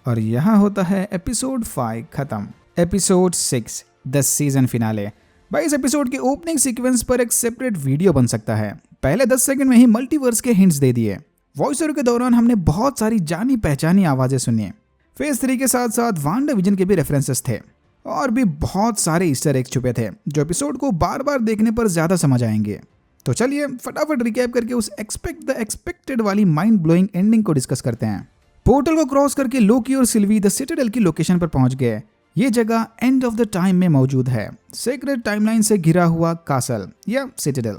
और यहाँ होता है एपिसोड 5 खत्म। Episode 6 the season finale. भाई इस एपिसोड के ओपनिंग सीक्वेंस पर एक सेपरेट वीडियो बन सकता है। पहले 10 सेकंड में ही मल्टीवर्स के हिंट्स दे दिए। वॉइस ओवर के दौरान हमने बहुत सारी जानी पहचानी आवाजें सुनी। फेज 3 के साथ साथ वांडा विजन के भी रेफरेंसेस थे और भी बहुत सारे ईस्टर एग छुपे थे जो एपिसोड को बार बार देखने पर ज्यादा समझ आएंगे। तो चलिए फटाफट रिकैप करके उस एक्सपेक्ट द एक्सपेक्टेड वाली माइंड ब्लोइंग एंडिंग को डिस्कस करते हैं। पोर्टल को क्रॉस करके लोकी और सिल्वी द सिटाडेल की लोकेशन पर पहुंच गए। ये जगह एंड ऑफ द टाइम में मौजूद है, सेक्रेट टाइमलाइन से घिरा हुआ कासल या सिटाडेल।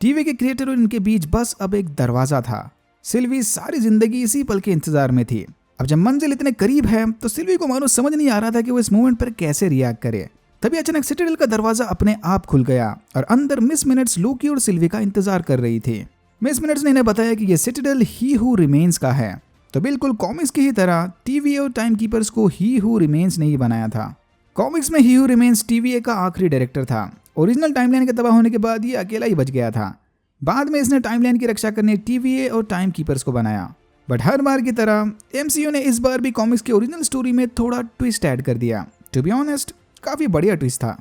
टीवी के क्रिएटर और इनके बीच बस अब एक दरवाजा था। सिल्वी सारी जिंदगी इसी पल के इंतजार में थी। अब जब मंजिल इतने करीब है तो सिल्वी को मानो समझ नहीं आ रहा था कि वो इस मोमेंट पर कैसे रिएक्ट करे। तभी अचानक सिटाडेल का दरवाजा अपने आप खुल गया और अंदर मिस मिनट्स लोकी और सिल्वी का इंतजार कर रही थी। मिस मिनट्स ने इन्हें बताया कि ये सिटाडेल ही हु रिमेन्स का है। तो बिल्कुल कॉमिक्स की ही तरह टीवीए और टाइम कीपर्स को ही हु रिमेन्स ने ही बनाया था। कॉमिक्स में ही हु रिमेन्स टीवीए का आखिरी डायरेक्टर था। ओरिजिनल टाइमलाइन के तबाह होने के बाद ये अकेला ही बच गया था। बाद में इसने टाइमलाइन की रक्षा करने टीवीए और टाइम कीपर्स को बनाया। बट हर बार की तरह एमसीयू ने इस बार भी कॉमिक्स की ओरिजिनल स्टोरी में थोड़ा ट्विस्ट ऐड कर दिया। टू बी ऑनेस्ट काफी बढ़िया ट्विस्ट था।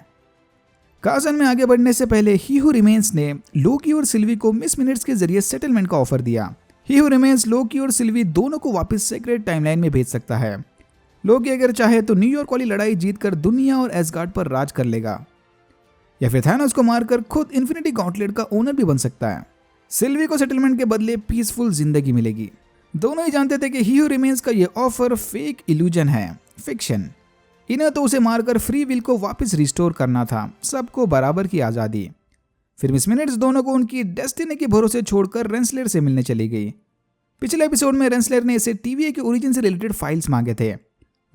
कासल में आगे बढ़ने से पहले ही हु रिमेन्स ने लोकी और सिल्वी को मिस मिनट्स के जरिए सेटलमेंट का ऑफर दिया। ही हु रिमेन्स लोकी और सिल्वी दोनों को वापस सेक्रेट टाइमलाइन में भेज सकता है। लोकी अगर चाहे तो न्यूयॉर्क वाली लड़ाई जीतकर दुनिया और एसगार्ड पर राज कर लेगा, या फिर थैनोस को मारकर खुद इन्फिनिटी गॉन्टलेट का ओनर भी बन सकता है। सिल्वी को सेटलमेंट के बदले पीसफुल जिंदगी मिलेगी। दोनों ही जानते थे कि ही हु रिमेन्स का ये ऑफर फेक इल्यूजन है, फिक्शन। इन्हें तो उसे मारकर फ्री विल को वापस रिस्टोर करना था, सबको बराबर की आज़ादी। फिर मिस मिनट्स दोनों को उनकी डेस्टिनी के भरोसे छोड़कर रेंसलर से मिलने चली गई। पिछले एपिसोड में रेंसलर ने इसे टीवीए के ओरिजिन से रिलेटेड फाइल्स मांगे थे,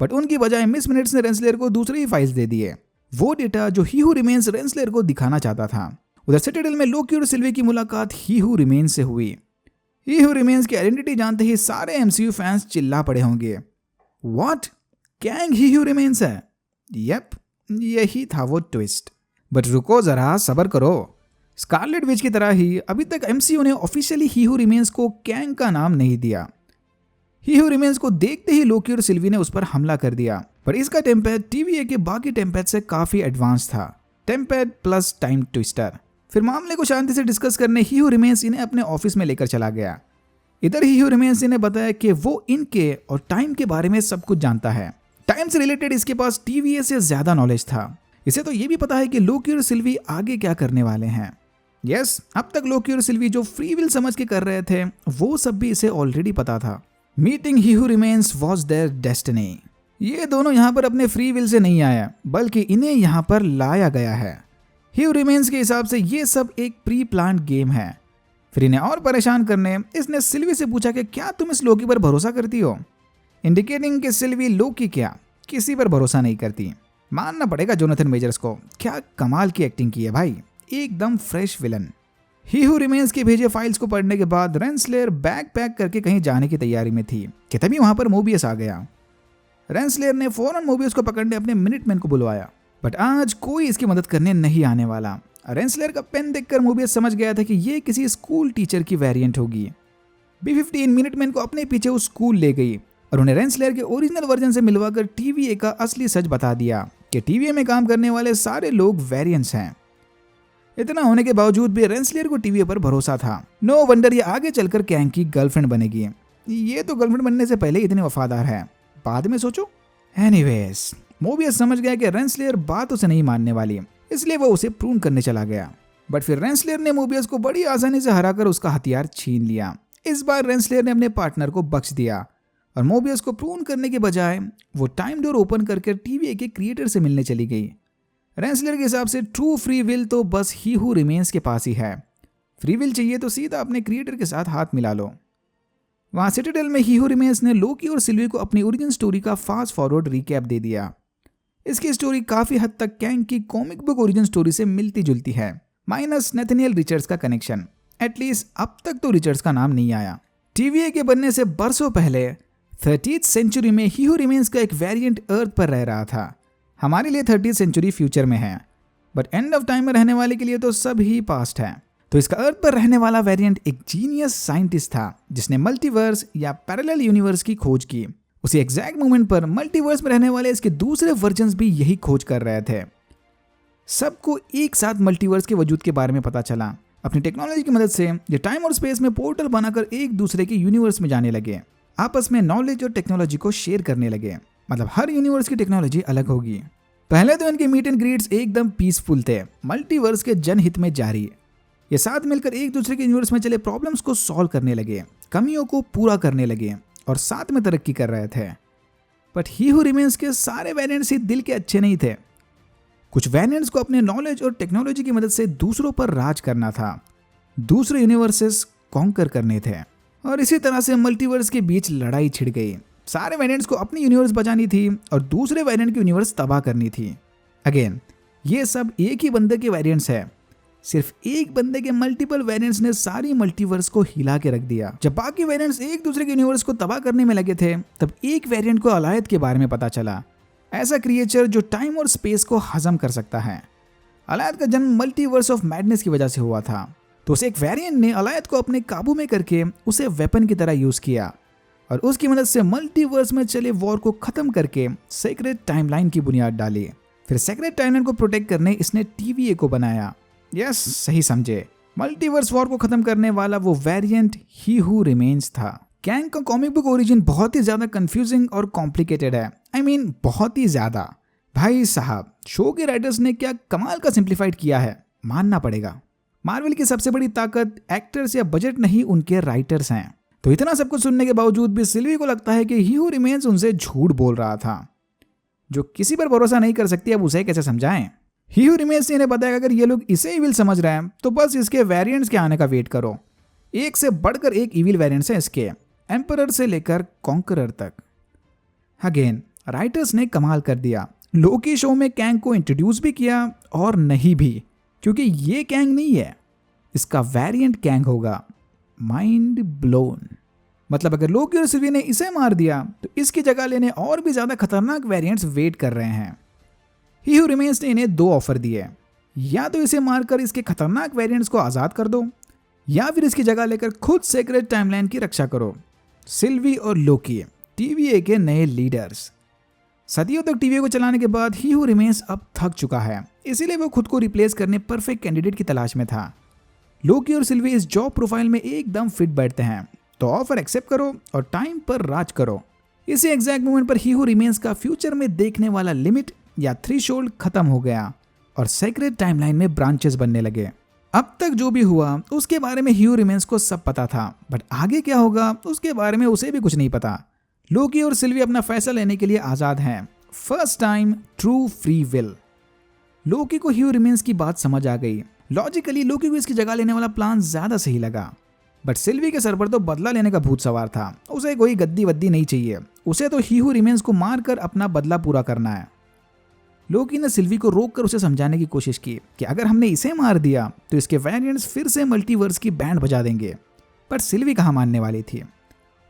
बट उनकी बजाय मिस मिनट्स ने रेंसलर को दूसरी ही फाइल्स दे दिए, वो डेटा जो ही हु रिमेन्स रेंसलर को दिखाना चाहता था। उधर सिटाडेल में लोकी और सिल्वी की मुलाकात ही हु रिमेन्स से हुई। ही हु रिमेन्स की आइडेंटिटी जानते ही सारे एमसीयू फैंस चिल्ला पड़े होंगे, what, Kang he who remains है? यप, यही था वो ट्विस्ट। बट रुको जरा, सब्र करो। स्कारलेट विच की तरह ही अभी तक एमसीयू ने ऑफिशियली ही हु रिमेन्स को कैंग का नाम नहीं दिया। ही हु रिमेन्स को देखते ही लोकी और सिल्वी ने उस पर हमला कर दिया, पर इसका टेम्पलेट टीवीए के बाकी टेम्पलेट से काफी एडवांस था। Template plus time twister. फिर मामले को शांति से डिस्कस करने ही हु रिमेन्स इन्हें अपने ऑफिस में लेकर चला गया। इधर ही हु रिमेन्स इन्हें बताया कि वो इनके और टाइम के बारे में सब कुछ जानता है। टाइम से रिलेटेड इसके पास टीवीए से ज्यादा नॉलेज था। इसे तो ये भी पता है कि लोकी और सिल्वी आगे क्या करने वाले हैं। यस, अब तक लोकी और सिल्वी जो फ्री विल समझ के कर रहे थे वो सब भी इसे ऑलरेडी पता था। Meeting he who remains was their destiny. ये दोनों यहाँ पर अपने फ्री विल से नहीं आया, बल्कि इन्हें यहाँ पर लाया गया है। ही हु रिमेन्स के हिसाब से ये सब एक प्री प्लान्ड गेम है। फिर इन्हें और परेशान करने इसने सिल्वी से पूछा कि क्या तुम इस लोकी पर भरोसा करती हो, इंडिकेटिंग कि सिल्वी लोकी क्या किसी पर भरोसा नहीं करती। मानना पड़ेगा जोनाथन मेजर्स को, क्या कमाल की एक्टिंग की है भाई, एकदम fresh villain. He who remains के भेजे फाइल्स को पढ़ने के बाद रेंसलर बैग पैक करके कहीं जाने की तैयारी में थी कि तभी वहां पर मोबियस आ गया। रेंसलर ने फौरन मोबियस को पकड़ने अपने मिनटमैन को बुलवाया, बट आज कोई इसकी मदद करने नहीं आने वाला। रेंसलर का पेन देखकर मोबियस समझ गया था कि ये किसी स्कूल टीचर की वेरिएंट होगी। B-15 मिनटमैन को अपने पीछे उस स्कूल ले गई और उन्हें रेंसलर के ओरिजिनल वर्जन से मिलवाकर टीवीए का असली सच बता दिया कि टीवीए में काम करने वाले सारे लोग वेरिएंट्स हैं। इतना होने के बावजूद भी रेंसलर को टीवीए पर भरोसा था। नो वंडर ये आगे चलकर कैंग की गर्लफ्रेंड बनेगी। ये तो गर्लफ्रेंड बनने से पहले इतनी वफादार है, बाद में सोचो। एनीवेज, मोबियस समझ गया कि रेंसलर बात उसे नहीं मानने वाली, इसलिए वो उसे प्रून करने चला गया। बट फिर रेंसलर ने मोबियस को बड़ी आसानी से हराकर उसका हथियार छीन लिया। इस बार रेंसलर ने अपने पार्टनर को बख्श दिया और मोबियस को प्रून करने के बजाय वो टाइम डोर ओपन करके टीवीए के क्रिएटर से मिलने चली गई। रेंसलर के हिसाब से ट्रू फ्री विल तो बस ही हु रिमेन्स के पास ही है। फ्री विल चाहिए तो सीधा अपने क्रिएटर के साथ हाथ मिला लो। वहाँ सिटाडेल में ही हू रिमेन्स ने लोकी और सिल्वी को अपनी ओरिजिन स्टोरी का फास्ट फॉरवर्ड रिकैप दे दिया। इसकी स्टोरी काफी हद तक कैंग की कॉमिक बुक ओरिजिन स्टोरी से मिलती जुलती है, माइनस नेथनियल रिचर्ड्स का कनेक्शन। एटलीस्ट अब तक तो रिचर्ड्स का नाम नहीं आया। TVA के बनने से बरसों पहले 30th सेंचुरी में ही हू रिमेन्स का एक वेरिएंट अर्थ पर रह रहा था। हमारे लिए 30th सेंचुरी फ्यूचर में है, बट एंड ऑफ टाइम में रहने वाले के लिए तो सब ही पास्ट है। तो इसका अर्थ पर रहने वाला वेरिएंट एक जीनियस साइंटिस्ट था जिसने मल्टीवर्स या पैरेलल यूनिवर्स की खोज की। उसी एग्जैक्ट मोमेंट पर मल्टीवर्स में रहने वाले इसके दूसरे वर्जन्स भी यही खोज कर रहे थे। सबको एक साथ मल्टीवर्स के वजूद के बारे में पता चला। अपनी टेक्नोलॉजी की मदद से ये टाइम और स्पेस में पोर्टल बनाकर एक दूसरे के यूनिवर्स में जाने लगे, आपस में नॉलेज और टेक्नोलॉजी को शेयर करने लगे। मतलब हर यूनिवर्स की टेक्नोलॉजी अलग होगी। पहले तो इनके मीट एंड ग्रीट्स एकदम पीसफुल थे, मल्टीवर्स के जनहित में जारी। ये साथ मिलकर एक दूसरे के यूनिवर्स में चले प्रॉब्लम्स को सॉल्व करने लगे, कमियों को पूरा करने लगे और साथ में तरक्की कर रहे थे। बट ही हू रिमेन्स के सारे वेरिएंट्स ही दिल के अच्छे नहीं थे। कुछ वेरिएंट्स को अपने नॉलेज और टेक्नोलॉजी की मदद से दूसरों पर राज करना था, दूसरे यूनिवर्सेस कॉन्कर करने थे, और इसी तरह से मल्टीवर्स के बीच लड़ाई छिड़ गई। सारे वेरिएंट्स को अपनी यूनिवर्स बचानी थी और दूसरे वेरिएंट की यूनिवर्स तबाह करनी थी। अगेन ये सब एक ही बंदे के वेरिएंट्स है, सिर्फ एक बंदे के मल्टीपल वेरिएंट्स ने सारी मल्टीवर्स को हिला के रख दिया। जब बाकी वेरिएंट्स एक दूसरे के यूनिवर्स को तबाह करने में लगे थे, तब एक वेरिएंट को अलायद के बारे में पता चला, ऐसा क्रिएचर जो टाइम और स्पेस को हजम कर सकता है। अलायद का जन्म मल्टीवर्स ऑफ मैडनेस की वजह से हुआ था। तो उसे एक वेरिएंट ने अलायद को अपने काबू में करके उसे वेपन की तरह यूज किया और उसकी मदद से मल्टीवर्स में चले वॉर को खत्म करके सेक्रेट टाइमलाइन की बुनियाद डाली। फिर सेक्रेट टाइमलाइन को प्रोटेक्ट करने इसने TVA को बनाया। यस, सही समझे, मल्टीवर्स वॉर को खत्म करने वाला वो वेरिएंट ही हू रिमेन्स था। कैंग का कॉमिक बुक ओरिजिन बहुत ही ज्यादा कंफ्यूजिंग और कॉम्प्लिकेटेड है। I mean, बहुत ही ज्यादा। भाई साहब, शो के राइटर्स ने क्या कमाल का सिंप्लीफाइड किया है, मानना पड़ेगा। मार्वल की सबसे बड़ी ताकत एक्टर्स या बजट नहीं, उनके राइटर्स हैं। तो इतना सब कुछ सुनने के बावजूद भी सिल्वी को लगता है कि ही हू रिमेन्स उनसे झूठ बोल रहा था। जो किसी पर भरोसा नहीं कर सकती, अब उसे कैसे समझाएं। ही हू रिमेन्स ने इन्हें बताया अगर ये लोग इसे इविल समझ रहे हैं तो बस इसके वेरिएंट्स के आने का वेट करो। एक से बढ़कर एक इविल वेरिएंट्स है इसके, एम्परर से लेकर कॉन्करर तक। अगेन राइटर्स ने कमाल कर दिया। लोकी शो में कैंग को इंट्रोड्यूस भी किया और नहीं भी, क्योंकि ये कैंग नहीं है, इसका वेरिएंट कैंग होगा। Mind blown. मतलब अगर लोकी और सिल्वी ने इसे मार दिया तो इसकी जगह लेने और भी ज्यादा खतरनाक वेरिएंट्स वेट कर रहे हैं। ही हू रिमेन्स ने इन्हें 2 ऑफर दिए, या तो इसे मारकर इसके खतरनाक वेरिएंट्स को आजाद कर दो, या फिर इसकी जगह लेकर खुद सेक्रेट टाइमलाइन की रक्षा करो। सिल्वी और लोकी TVA के नए लीडर्स। सदियों तक TVA को चलाने के बाद ही हू रिमेन्स अब थक चुका है, इसीलिए वो खुद को रिप्लेस करने परफेक्ट कैंडिडेट की तलाश में था। लोकी और सिल्वी इस जॉब प्रोफाइल में एकदम फिट बैठते हैं, तो ऑफर एक्सेप्ट करो और टाइम पर राज करो। इसी एग्जैक्ट मोमेंट पर ही हू रिमेन्स का फ्यूचर में देखने वाला लिमिट या थ्रेशोल्ड खत्म हो गया और सेक्रेट टाइमलाइन में ब्रांचेस बनने लगे। अब तक जो भी हुआ उसके बारे में ही हू रिमेन्स को सब पता था, बट आगे क्या होगा उसके बारे में उसे भी कुछ नहीं पता। लोकी और सिल्वी अपना फैसला लेने के लिए आजाद हैं। First time true free will. Loki को ही हू रिमेन्स की बात समझ आ गई। लॉजिकली लोकी को इसकी जगह लेने वाला प्लान ज्यादा सही लगा, बट सिल्वी के सर पर तो बदला लेने का भूत सवार था। उसे कोई गद्दी वद्दी नहीं चाहिए, उसे तो ही हू रिमेन्स को मारकर अपना बदला पूरा करना है। लोकी ने सिल्वी को रोककर उसे समझाने की कोशिश की कि अगर हमने इसे मार दिया तो इसके वेरिएंट्स फिर से मल्टीवर्स की बैंड बजा देंगे, पर सिल्वी कहाँ मानने वाली थी।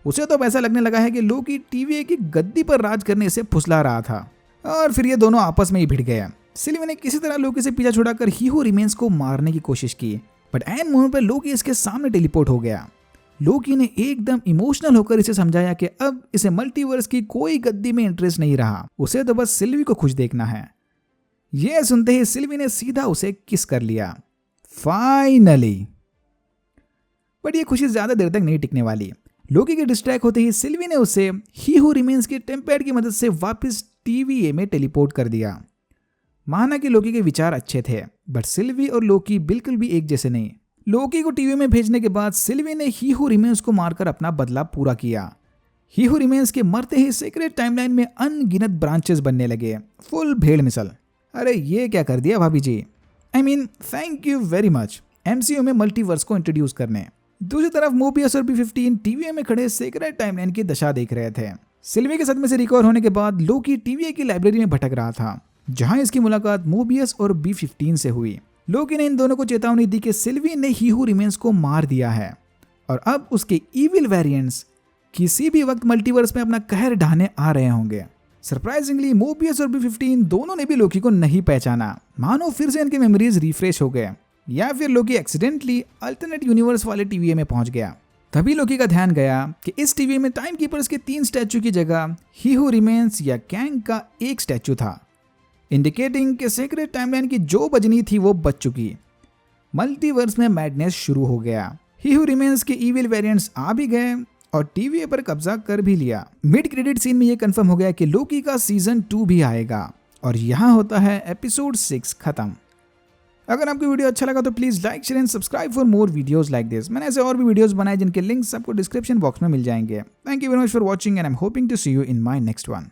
उसे तो ऐसा लगने लगा है कि लोकी TVA की गद्दी पर राज करने से फुसला रहा था, और फिर ये दोनों आपस में ही भिड़ गए। सिल्वी ने किसी तरह लोकी से पीछा छुड़ाकर ही हू रिमेन्स को मारने की कोशिश की, बट एन मोमेंट पर लोकी इसके सामने टेलीपोर्ट हो गया। लोकी ने एकदम इमोशनल होकर इसे समझाया कि अब इसे मल्टीवर्स की कोई गद्दी में इंटरेस्ट नहीं रहा, उसे तो बस सिल्वी को खुश देखना है। यह सुनते ही सिल्वी ने सीधा उसे किस कर लिया, फाइनली। बट ये खुशी ज्यादा देर तक नहीं टिकने वाली। लोकी के डिस्ट्रैक्ट होते ही सिल्वी ने उसे ही हू रिमेन्स के टेम्पैड की मदद से वापस TVA में टेलीपोर्ट कर दिया। माना कि लोकी के विचार अच्छे थे, बट सिल्वी और लोकी बिल्कुल भी एक जैसे नहीं। लोकी को TVA में भेजने के बाद सिल्वी ने ही हू रिमेन्स को मारकर अपना बदला पूरा किया। ही हू रिमेन्स के मरते ही सीक्रेट टाइमलाइन में अनगिनत ब्रांचेस बनने लगे, फुल भेड़ मिसल। अरे ये क्या कर दिया भाभी जी। I mean, thank you very much MCU में मल्टीवर्स को इंट्रोड्यूस करने। दूसरी तरफ मोबियस और B-15 TVA में खड़े सीक्रेट टाइमलाइन की दशा देख रहे थे। सिल्वी के सदमे से रिकवर होने के बाद लोकी TVA की लाइब्रेरी में भटक रहा था, जहां इसकी मुलाकात मोबियस और B-15 से हुई। लोकी ने इन दोनों को चेतावनी दी कि सिल्वी ने ही हू रिमेन्स को मार दिया है और अब उसके इविल वेरिएंट्स किसी भी वक्त मल्टीवर्स में अपना कहर ढाने आ रहे होंगे। सरप्राइजिंगली मोबियस और B-15 दोनों ने भी लोकी को नहीं पहचाना, मानो फिर से इनके मेमोरीज रिफ्रेश हो गए या फिर लोकी एक्सीडेंटली अल्टरनेट यूनिवर्स वाले TVA में पहुंच गया। तभी लोकी का ध्यान गया कि इस TVA में टाइम कीपर्स के 3 स्टैचू की जगह ही हू रिमेन्स या कैंग का एक स्टैचू था, इंडिकेटिंग कि सीक्रेट टाइमलाइन की जो बजनी थी वो बच चुकी। मल्टीवर्स में मैडनेस शुरू हो गया। ही हू रिमेन्स के इविल वेरिएंट्स आ भी गए और TVA पर कब्जा कर भी लिया। मिड क्रेडिट सीन में ये कंफर्म हो गया कि लोकी का सीजन 2 भी आएगा और यहाँ होता है एपिसोड 6 खत्म। अगर आपको वीडियो अच्छा लगा तो please like share and subscribe for more videos like this. मैंने ऐसे और भी वीडियोस बनाए जिनके लिंक्स आपको डिस्क्रिप्शन बॉक्स में मिल जाएंगे। Thank you very much for watching and I am hoping to see you in my next one.